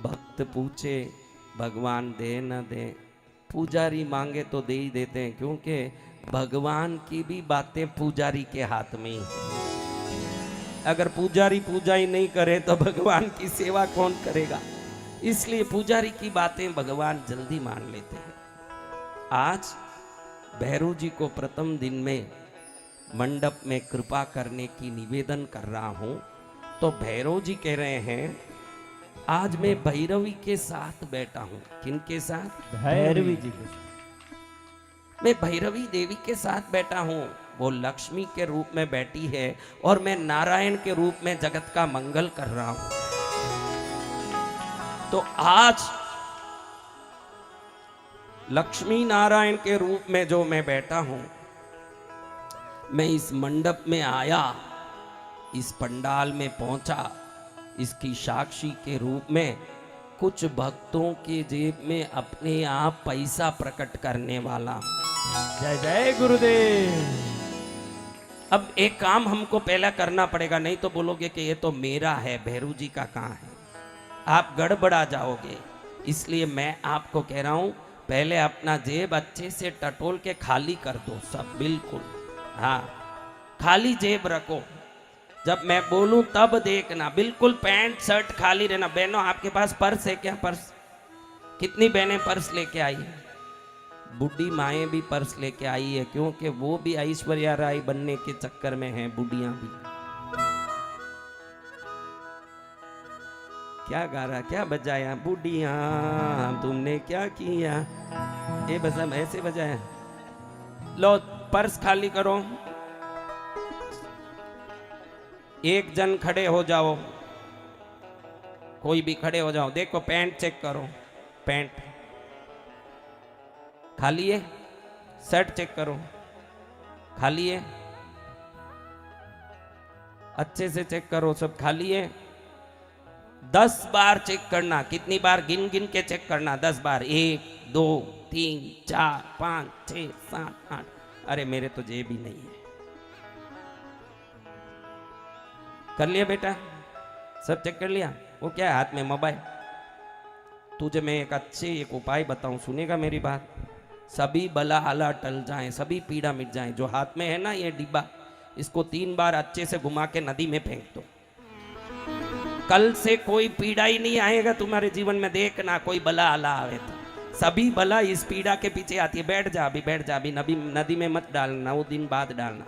A: भक्त पूछे भगवान दे न दे पुजारी मांगे तो दे ही देते हैं क्योंकि भगवान की भी बातें पुजारी के हाथ में ही है। अगर पुजारी पूजा ही नहीं करे तो भगवान की सेवा कौन करेगा। इसलिए पुजारी की बातें भगवान जल्दी मान लेते हैं। आज भैरव जी को प्रथम दिन में मंडप में कृपा करने की निवेदन कर रहा हूं तो भैरव जी कह रहे हैं आज मैं भैरवी के साथ बैठा हूं। किनके साथ?
C: भैरवी जी के साथ।
A: मैं भैरवी देवी के साथ बैठा हूं। वो लक्ष्मी के रूप में बैठी है और मैं नारायण के रूप में जगत का मंगल कर रहा हूं। तो आज लक्ष्मी नारायण के रूप में जो मैं बैठा हूं मैं इस मंडप में आया इस पंडाल में पहुंचा इसकी साक्षी के रूप में कुछ भक्तों के जेब में अपने आप पैसा प्रकट करने वाला।
C: जय जय गुरुदेव।
A: अब एक काम हमको पहला करना पड़ेगा नहीं तो बोलोगे कि ये तो मेरा है भैरू जी का कहाँ है आप गड़बड़ा जाओगे। इसलिए मैं आपको कह रहा हूं पहले अपना जेब अच्छे से टटोल के खाली कर दो सब बिल्कुल। हाँ खाली जेब रखो जब मैं बोलूं तब देखना बिल्कुल पैंट शर्ट खाली रहना। बहनों आपके पास पर्स है क्या? पर्स कितनी बहनें पर्स लेके आई है? बूढ़ी माएँ भी पर्स लेके आई है क्योंकि वो भी ऐश्वर्या राय बनने के चक्कर में हैं बूढ़ियां भी। क्या गा रहा क्या बजाया? बूढ़िया तुमने क्या किया ये बस हम ऐसे बजाया। लो पर्स खाली करो एक जन खड़े हो जाओ, कोई भी खड़े हो जाओ। देखो पैंट चेक करो, पैंट खाली है। शर्ट चेक करो, खाली है। अच्छे से चेक करो, सब खाली है। 10 बार चेक करना। कितनी बार? गिन गिन के चेक करना 10 बार। 1 2 3 4 5 6 7 8। अरे मेरे तो जेब ही नहीं है। कर लिया बेटा? सब चेक कर लिया? वो क्या है हाथ में? मोबाइल। तुझे मैं एक उपाय बताऊं, सुनेगा मेरी बात? सभी बला हला टल जाएं, सभी पीड़ा मिट जाएं। जो हाथ में है ना ये डिब्बा, इसको 3 बार अच्छे से घुमा के नदी में फेंक दो। कल से कोई पीड़ा ही नहीं आएगा तुम्हारे जीवन में। देखना कोई बला हला आवे तो सभी बला इस पीड़ा के पीछे आती है। बैठ जा अभी, बैठ जा अभी। नदी में मत डालना, वो दिन बाद डालना।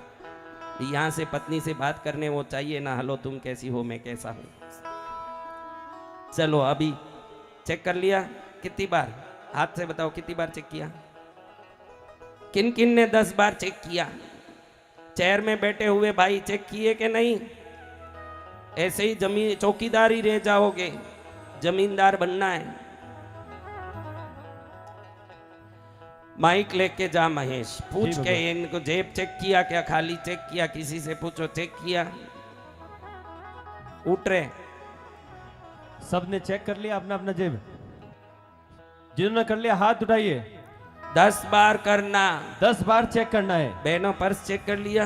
A: यहाँ से पत्नी से बात करने वो चाहिए ना, हेलो तुम कैसी हो, मैं कैसा हूं। चलो अभी चेक कर लिया? कितनी बार? हाथ से बताओ कितनी बार चेक किया? किन किन ने 10 बार चेक किया? चेयर में बैठे हुए भाई चेक किए कि नहीं? ऐसे ही जमीन चौकीदार ही रह जाओगे, जमींदार बनना है। माइक लेके जा महेश, पूछ के इनको जेब चेक किया क्या? खाली चेक किया? किसी से पूछो चेक किया? उठ रहे?
C: सबने चेक कर लिया अपना अपना जेब? जिन्होंने कर लिया हाथ उठाइए।
A: 10 बार करना।
C: 10 बार चेक करना है।
A: बहनों पर्स चेक कर लिया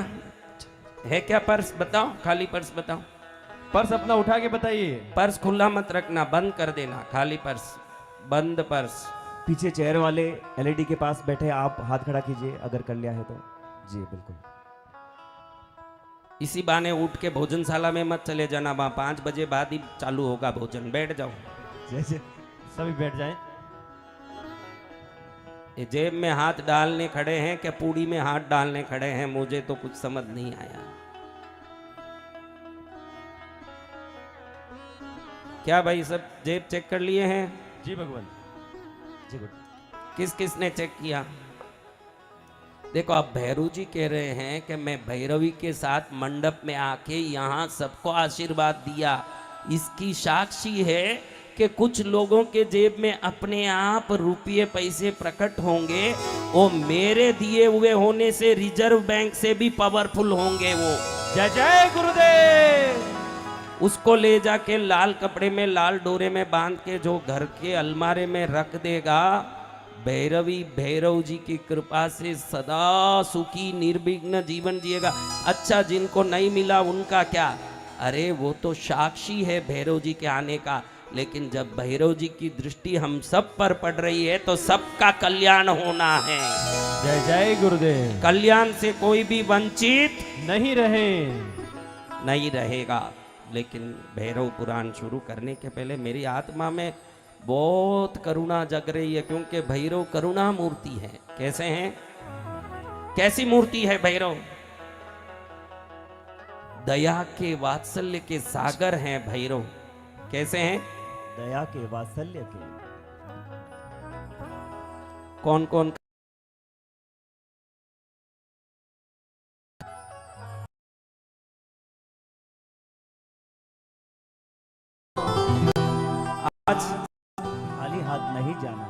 A: है क्या? पर्स बताओ, खाली पर्स बताओ।
C: पर्स अपना उठा के बताइए।
A: पर्स खुला मत रखना, बंद कर देना। खाली पर्स, बंद पर्स।
D: पीछे चेयर वाले एलईडी के पास बैठे आप हाथ खड़ा कीजिए अगर कर लिया है तो। जी बिल्कुल।
A: इसी बहाने उठ के भोजनशाला में मत चले जाना, वहां 5 बजे बाद ही चालू होगा भोजन। बैठ जाओ।
C: जैसे सभी बैठ जाएं।
A: ये जेब में हाथ डालने खड़े हैं क्या पूड़ी में हाथ डालने खड़े हैं? मुझे तो कुछ समझ नहीं आया। क्या भाई सब जेब चेक कर लिए हैं?
C: जी भगवान जी। गुड।
A: किस किस ने चेक किया? देखो अब भैरू जी कह रहे हैं कि मैं भैरवी के साथ मंडप में आके यहाँ सबको आशीर्वाद दिया। इसकी साक्षी है कि कुछ लोगों के जेब में अपने आप रुपये पैसे प्रकट होंगे। वो मेरे दिए हुए होने से रिजर्व बैंक से भी पावरफुल होंगे वो।
C: जय जय गुरुदेव।
A: उसको ले जाके लाल कपड़े में, लाल डोरे में बांध के जो घर के अलमारे में रख देगा, भैरवी भैरव जी की कृपा से सदा सुखी निर्विघ्न जीवन जिएगा। अच्छा जिनको नहीं मिला उनका क्या? अरे वो तो साक्षी है भैरव जी के आने का। लेकिन जब भैरव जी की दृष्टि हम सब पर पड़ रही है तो सबका कल्याण होना है।
C: जय जय गुरुदेव।
A: कल्याण से कोई भी वंचित
C: नहीं रहे,
A: नहीं रहेगा। लेकिन भैरव पुराण शुरू करने के पहले मेरी आत्मा में बहुत करुणा जग रही है, क्योंकि भैरव करुणा मूर्ति है। कैसे हैं? कैसी मूर्ति है भैरव? दया के वात्सल्य के सागर हैं भैरव। कैसे हैं?
D: दया के वात्सल्य के।
A: कौन कौन? आज
D: खाली हाथ नहीं जाना।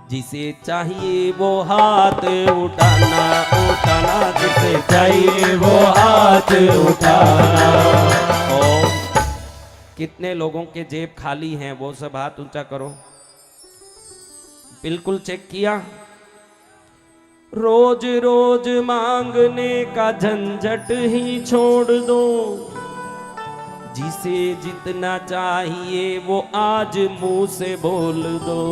A: जिसे चाहिए वो हाथ उठाना, उठाना। जिसे चाहिए वो हाथ उठाना। और कितने लोगों के जेब खाली हैं वो सब हाथ ऊंचा करो। बिल्कुल चेक किया? रोज रोज मांगने का झंझट ही छोड़ दो। जिसे जितना चाहिए वो आज मुंह से बोल दो।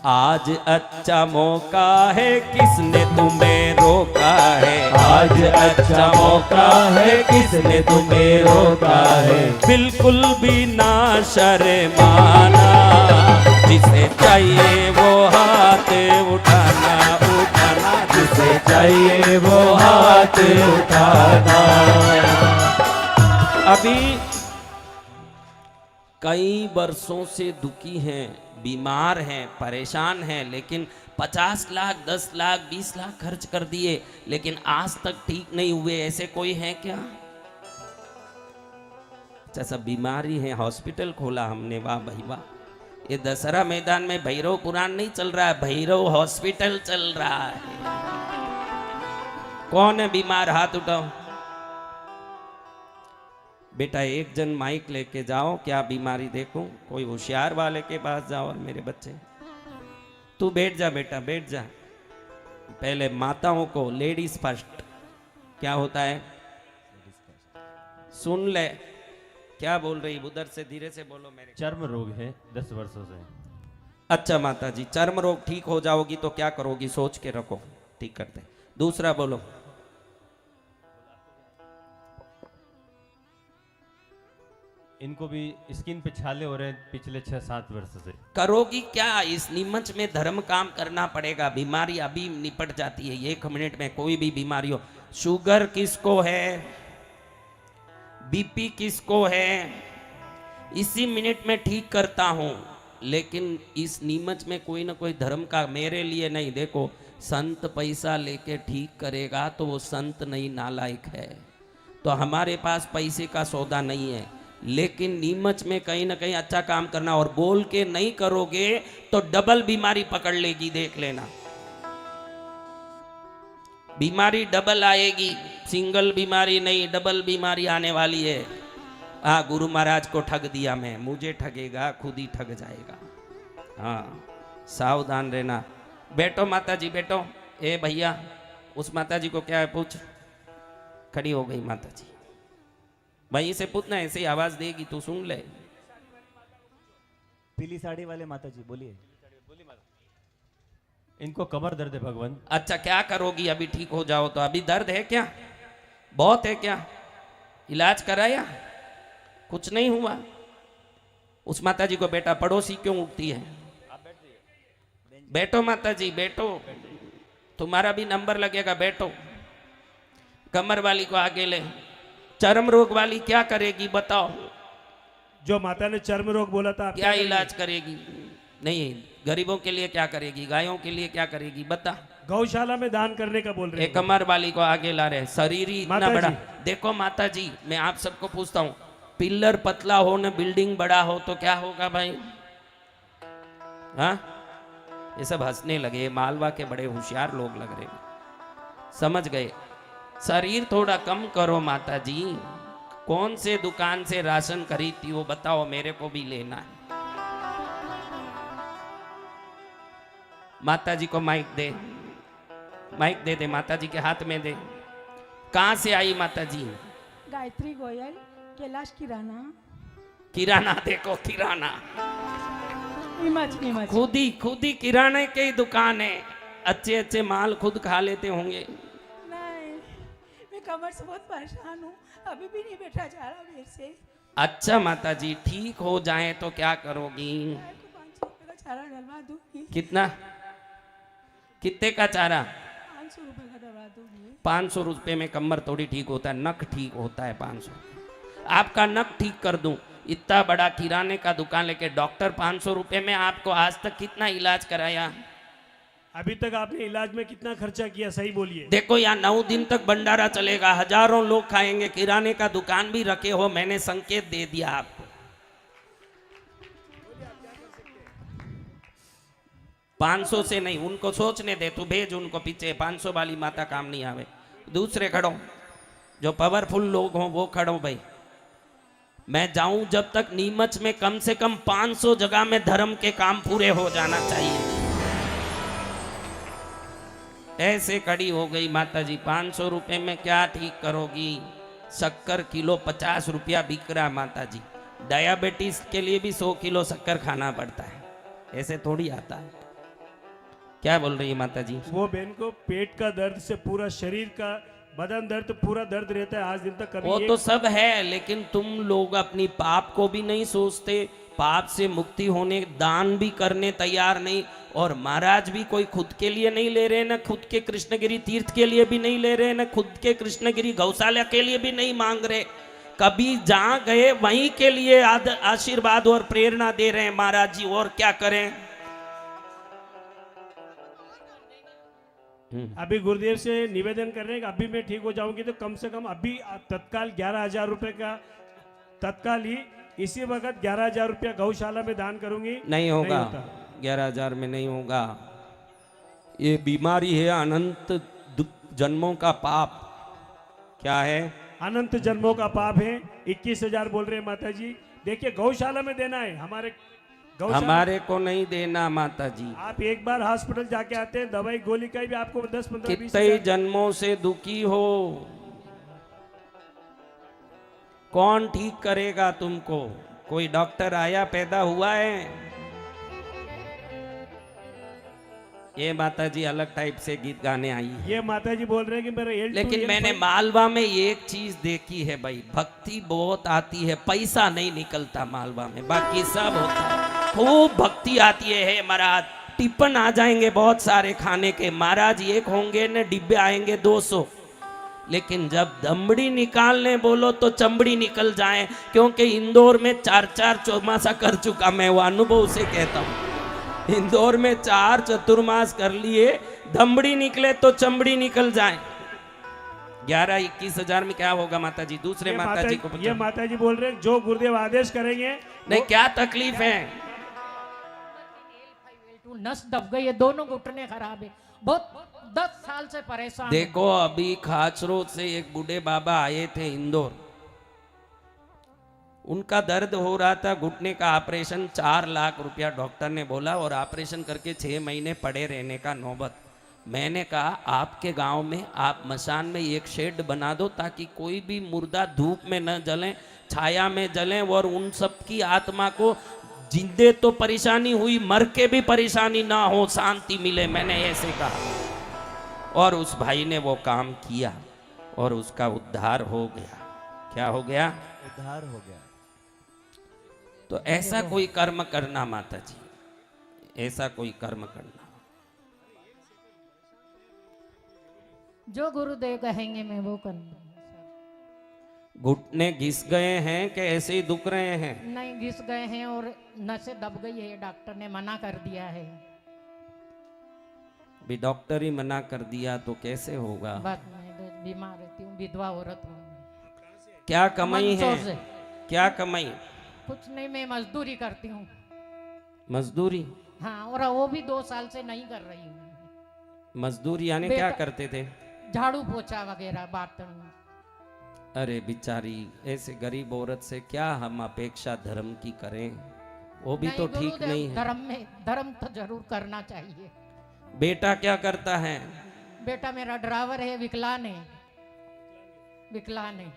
A: आज अच्छा मौका है, किसने तुम्हें रोका है? आज अच्छा मौका है, किसने तुम्हें रोका है? बिल्कुल भी ना शर्माना। जिसे चाहिए वो हाथ उठाना, उठाना। जिसे चाहिए वो हाथ उठाना। अभी कई वर्षों से दुखी हैं, बीमार हैं, परेशान हैं, लेकिन 50 लाख 10 लाख 20 लाख खर्च कर दिए, लेकिन आज तक ठीक नहीं हुए। ऐसे कोई है क्या? अच्छा सब बीमारी है, हॉस्पिटल खोला हमने, वाह भाई वाह। ये दशहरा मैदान में भैरव पुराण नहीं चल रहा है, भैरव हॉस्पिटल चल रहा है। कौन है बीमार, हाथ उठाओ। बेटा एक जन माइक लेके जाओ, क्या बीमारी देखो, कोई होशियार वाले के पास जाओ। और मेरे बच्चे तू बैठ जा बेटा, बैठ जा। पहले माताओं को लेडीज फर्स्ट क्या होता है सुन ले। क्या बोल रही, उधर से धीरे से बोलो मेरे।
C: चर्म रोग है 10 वर्षों से।
A: अच्छा माता जी, चर्म रोग ठीक हो जाओगी तो क्या करोगी, सोच के रखो, ठीक करते। दूसरा बोलो।
C: इनको भी स्किन पे छाले हो रहे हैं पिछले 6-7 वर्ष से।
A: करोगी क्या, इस नीमच में धर्म काम करना पड़ेगा। बीमारी अभी निपट जाती है 1 मिनट में, कोई भी बीमारी हो। शुगर किसको है, बीपी किसको है, इसी मिनट में ठीक करता हूं। लेकिन इस नीमच में कोई ना कोई धर्म का, मेरे लिए नहीं। देखो संत पैसा लेके ठीक करेगा तो वो संत नहीं, नालायक है। तो हमारे पास पैसे का सौदा नहीं है, लेकिन नीमच में कहीं ना कहीं अच्छा काम करना। और बोल के नहीं करोगे तो डबल बीमारी पकड़ लेगी, देख लेना। बीमारी डबल आएगी, सिंगल बीमारी नहीं, डबल बीमारी आने वाली है। हाँ, गुरु महाराज को ठग दिया मैं, मुझे ठगेगा, खुद ही ठग जाएगा। हाँ, सावधान रहना। बैठो माता जी, बैठो। ए भैया, उस माता जी को क्या है पूछ। खड़ी हो गई माता जी, वहीं से पूछना, ऐसे ही आवाज देगी तू सुन ले।
D: पीली साड़ी वाले माता जी बोलिए।
C: इनको कमर दर्द है भगवान।
A: अच्छा क्या करोगी, अभी ठीक हो जाओ तो। अभी दर्द है क्या, बहुत है क्या, इलाज कराया, कुछ नहीं हुआ। उस माता जी को बेटा, पड़ोसी क्यों उठती है, बैठो माता जी बैठो, तुम्हारा भी नंबर लगेगा, बैठो। कमर वाली को आगे ले। चर्म रोग वाली क्या करेगी बताओ।
E: जो माता ने चर्म रोग बोला था,
A: क्या इलाज करेगी, नहीं गरीबों के लिए क्या करेगी, गायों के लिए क्या करेगी बता।
E: गौशाला में दान करने का बोल रहे
A: एक कमर वाली को आगे ला रहे, शरीर ही इतना
E: माता
A: बड़ा।
E: जी।
A: देखो माता जी, मैं आप सबको पूछता हूँ, पिल्लर पतला हो न बिल्डिंग बड़ा हो तो क्या होगा भाई। हाँ, ये सब हंसने लगे, मालवा के बड़े होशियार लोग लग रहे, समझ गए। शरीर थोड़ा कम करो माता जी। कौन से दुकान से राशन खरीदती हो बताओ, मेरे को भी लेना है। माता जी को माइक दे, माइक दे दे, माता जी के हाथ में दे। कहां से आई माता जी।
F: गायत्री गोयल, कैलाश किराना।
A: किराना, देखो किराना,
F: नीमच।
A: खुद ही किराने की दुकान है। अच्छे अच्छे माल खुद खा लेते होंगे।
F: नहीं, मैं कमर से बहुत परेशान हूँ, अभी भी नहीं बैठा जा रहा मेरे से।
A: अच्छा माता जी, ठीक हो जाए तो क्या करोगी।
F: 500 रुपये का चारा डलवा दूंगी।
A: कितना, कितने का चारा।
F: 500 रुपये का डलवा दूंगी।
A: 500 रुपये में कमर थोड़ी ठीक होता है, नक ठीक होता है। 500 आपका नक ठीक कर दूं। इतना बड़ा किराने का दुकान लेके डॉक्टर 500 रुपये में आपको आज तक कितना इलाज कराया।
E: अभी तक आपने इलाज में कितना खर्चा किया, सही बोलिए।
A: देखो यहाँ 9 दिन तक भंडारा चलेगा, हजारों लोग खाएंगे, किराने का दुकान भी रखे हो, मैंने संकेत दे दिया आपको। 500 से नहीं, उनको सोचने दे, तू भेज उनको पीछे। 500 वाली माता काम नहीं आवे। दूसरे खड़ो, जो पावरफुल लोग हों वो खड़ो भाई। मैं जाऊं जब तक नीमच में कम से कम 500 जगह में धर्म के काम पूरे हो जाना चाहिए। ऐसे खड़ी हो गई माता जी। 500 रुपए में क्या ठीक करोगी। शक्कर किलो 50 रुपया बिक रहा माता जी। डायबिटीज के लिए भी 100 किलो शक्कर खाना पड़ता है, ऐसे थोड़ी आता है। क्या बोल रही है माता जी।
E: वो बहन को पेट का दर्द से पूरा शरीर का बदन दर्द, पूरा दर्द रहता है आज दिन तक। कभी
A: वो तो सब है, लेकिन तुम लोग अपनी पाप को भी नहीं सोचते। पाप से मुक्ति होने दान भी करने तैयार नहीं। और महाराज भी कोई खुद के लिए नहीं ले रहे, ना खुद के कृष्णगिरी तीर्थ के लिए भी नहीं ले रहे, ना खुद के कृष्णगिरी गौशाला के लिए भी नहीं मांग रहे। कभी जहां गए वहीं के लिए आशीर्वाद और प्रेरणा दे रहे हैं महाराज जी। और क्या करें।
E: अभी गुरुदेव से निवेदन कर रहे हैं कि अभी मैं ठीक हो जाऊंगी तो कम से कम अभी तत्काल 11,000 रुपए का तत्काल ही इसी वक्त 11,000 रुपया गौशाला में दान करूंगी।
A: नहीं होगा,
E: होता।
A: 11,000 में नहीं होगा। ये बीमारी है अनंत जन्मों का पाप। क्या है?
E: अनंत जन्मों का पाप है। 21,000 बोल रहे हैं माता जी। देखिए गौशाला में देना है, हमारे गौशाला।
A: हमारे को नहीं देना माता जी।
E: आप एक बार हॉस्पिटल जाके आते हैं, दवाई गोली का भी आपको 10-15-20
A: कितने जन्मों से दुखी हो, कौन ठीक करेगा तुमको? कोई डॉक्टर आया पैदा हुआ है? ये माता जी अलग टाइप से गीत गाने आई है।
E: ये माता जी बोल रहे हैं कि मेरा
A: लेकिन मैंने मालवा में एक चीज देखी है भाई, भक्ति बहुत आती है, पैसा नहीं निकलता मालवा में, बाकी सब होता है। खूब भक्ति आती है महाराज। टिप्पण आ जाएंगे बहुत सारे खाने के, महाराज एक होंगे न डिब्बे आएंगे 200। लेकिन जब दमड़ी निकालने बोलो तो चमड़ी निकल जाए, क्योंकि इंदौर में 4-4 चौमासा कर चुका मैं, वो अनुभव से कहता हूँ। इंदौर में 4 चतुर्मास कर लिए, दमड़ी निकले तो चमड़ी निकल जाए। 11-21 हजार में क्या होगा माता जी? दूसरे माता जी को
E: ये माता जी बोल रहे हैं जो गुरुदेव आदेश करेंगे।
A: नहीं, क्या तकलीफ है?
G: नस दब गई है, दोनों घुटने खराब है, बहुत 10 साल से परेशान।
A: देखो अभी खाचरों से एक बूढ़े बाबा आए थे इंदौर, उनका दर्द हो रहा था घुटने का, ऑपरेशन 4 लाख रुपया डॉक्टर ने बोला, और ऑपरेशन करके 6 महीने पड़े रहने का नौबत। मैंने कहा आपके गांव में आप मशान में एक शेड बना दो ताकि कोई भी मुर्दा धूप में न जलें, छाया में जलें, और उन सब की आत्मा को जिंदे तो परेशानी हुई, मर के भी परेशानी ना हो, शांति मिले। मैंने ऐसे कहा और उस भाई ने वो काम किया और उसका उद्धार हो गया। क्या हो गया?
D: उद्धार हो गया।
A: तो ऐसा कोई कर्म करना माता जी, ऐसा कोई कर्म करना।
G: जो गुरुदेव कहेंगे मैं वो करूंगा।
A: घुटने घिस गए हैं कि ऐसे ही दुख रहे हैं?
G: नहीं, घिस गए हैं और नसें दब गई है, डॉक्टर ने मना कर दिया है।
A: भी डॉक्टर ही मना कर दिया तो कैसे होगा?
G: बस मैं तो बीमार रहती हूँ, विधवा औरत हूँ।
A: क्या कमाई है?
G: मंदसौर से।
A: क्या कमाई?
G: कुछ नहीं, मैं मजदूरी करती हूँ।
A: मजदूरी?
G: हाँ, और वो भी 2 साल से नहीं कर रही हूँ।
A: मजदूरी यानी क्या करते थे?
G: झाड़ू पोछा वगैरह, बर्तन।
A: अरे बिचारी, ऐसे गरीब औरत से क्या हम अपेक्षा धर्म की करें? वो भी तो ठीक
G: गुरुदेव,
A: नहीं है।
G: धर्म तो जरूर करना चाहिए।
A: बेटा क्या करता है?
G: बेटा मेरा ड्राइवर है, विकलांग है। विकलांग है।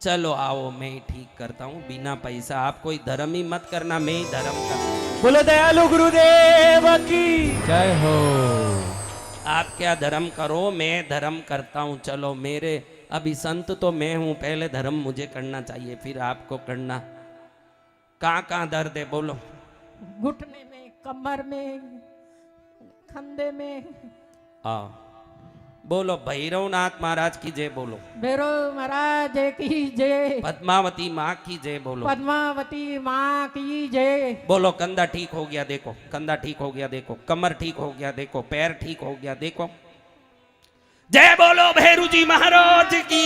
A: चलो आओ मैं ही ठीक करता हूँ बिना पैसा। आप कोई धर्म ही मत करना, मैं ही धर्म कर।
D: बोलो दयालु गुरुदेव की
B: जय हो।
A: आप क्या धर्म करो, मैं धर्म करता हूँ। चलो मेरे अभी संत तो मैं हूँ, पहले धर्म मुझे करना चाहिए फिर आपको करना। कहाँ दर्द है बोलो?
G: घुटने में, कमर में, कंधे में।
A: आओ बोलो भैरवनाथ महाराज की जय बोलो,
G: भैरव महाराज की जय,
A: पद्मावती माँ की जय बोलो,
G: पद्मावती माँ की जय।
A: बोलो कंधा ठीक हो गया देखो, कंधा ठीक हो गया देखो, कमर ठीक हो गया देखो, पैर ठीक हो गया देखो। जय बोलो भैरू जी महाराज की।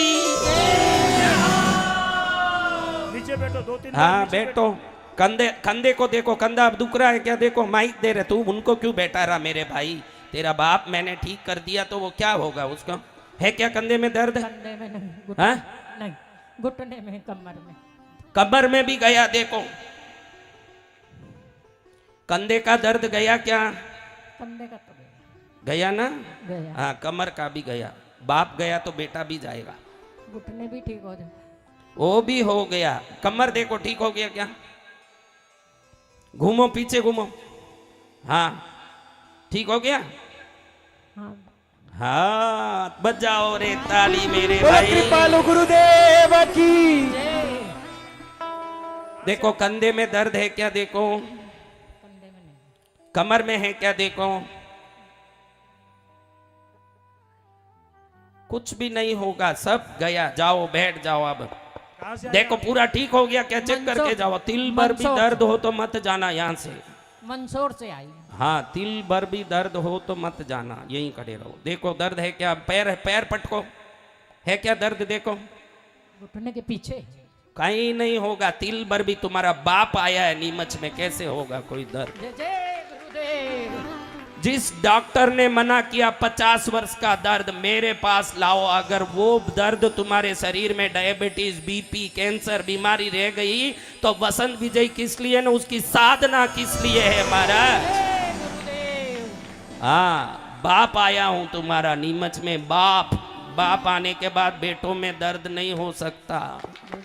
E: नीचे बैठो, 2-3
A: हाँ बैठो। कंधे को देखो, कंधा अब दुख रहा है क्या? देखो माइक दे रहे, तू उनको क्यों बैठा रहा मेरे भाई? तेरा बाप मैंने ठीक कर दिया तो वो क्या होगा उसका? है क्या कंधे में दर्द?
G: कंधे में नहीं,
A: हाँ?
G: नहीं, घुटने में, कमर में।
A: कमर में भी गया देखो। कंधे का दर्द गया क्या?
G: कंधे का तो
A: गया ना?
G: गया।
A: हाँ कमर का भी गया। बाप गया तो बेटा भी जाएगा।
G: घुटने भी ठीक हो जाए।
A: वो भी हो गया। कमर देखो ठीक हो गया क्या? घूमो पीछे घूमो। हाँ ठीक हो गया।
G: हाँ,
A: हाँ बजाओ रे ताली मेरे
D: बोलो
A: भाई।
D: कृपालु गुरुदेव की।
A: देखो कंधे में दर्द है क्या? देखो
G: कंधे में नहीं।
A: कमर में है क्या? देखो कुछ भी नहीं होगा, सब गया। जाओ बैठ जाओ अब।
E: कहाँ से आए
A: देखो
E: आप?
A: पूरा ठीक हो गया क्या? चेक करके जाओ। तिल भर भी
G: मंदसौर
A: दर्द हो तो मत जाना यहाँ से।
G: मंदसौर से आई।
A: हाँ तिल भर भी दर्द हो तो मत जाना, यहीं खड़े रहो। देखो दर्द है क्या? पैर पटको, है क्या दर्द? देखो
G: घुटने के पीछे
A: कहीं नहीं होगा, तिल भर भी तुम्हारा बाप आया है नीमच में, कैसे होगा कोई दर्द।
G: जय जय गुरुदेव।
A: जिस डॉक्टर ने मना किया 50 वर्ष का दर्द मेरे पास लाओ, अगर वो दर्द तुम्हारे शरीर में डायबिटीज, बीपी, कैंसर बीमारी रह गई तो वसंत विजय किस लिए ना, उसकी साधना किस लिए है महाराज।
G: जय गुरुदेव।
A: हाँ, बाप आया हूं तुम्हारा नीमच में, बाप। बाप आने के बाद बेटों में दर्द नहीं हो सकता।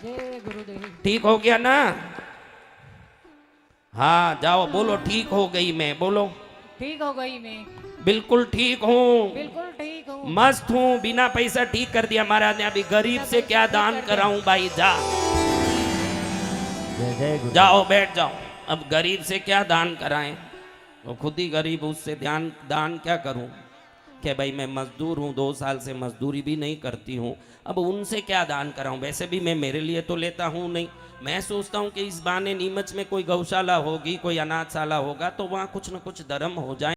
G: जय गुरुदेव।
A: ठीक हो गया ना? हाँ जाओ, बोलो ठीक हो गई मैं, बोलो
G: ठीक हो गई मैं,
A: बिल्कुल ठीक हूँ,
G: बिल्कुल ठीक हूँ।
A: मस्त हूँ, बिना पैसा ठीक कर दिया महाराज ने। अभी गरीब से क्या दान कराऊं भाई, जा
D: जय जय गुरु।
A: जाओ बैठ जाओ। अब गरीब से क्या दान कराएं, वो खुद ही गरीब, उससे दान क्या करूं कि भाई मैं मजदूर हूं, 2 साल से मजदूरी भी नहीं करती हूं, अब उनसे क्या दान कराऊं। वैसे भी मैं मेरे लिए तो लेता हूं नहीं, मैं सोचता हूं कि इस बहाने नीमच में कोई गौशाला होगी, कोई अनाथशाला होगा तो वहां कुछ न कुछ धर्म हो जाए।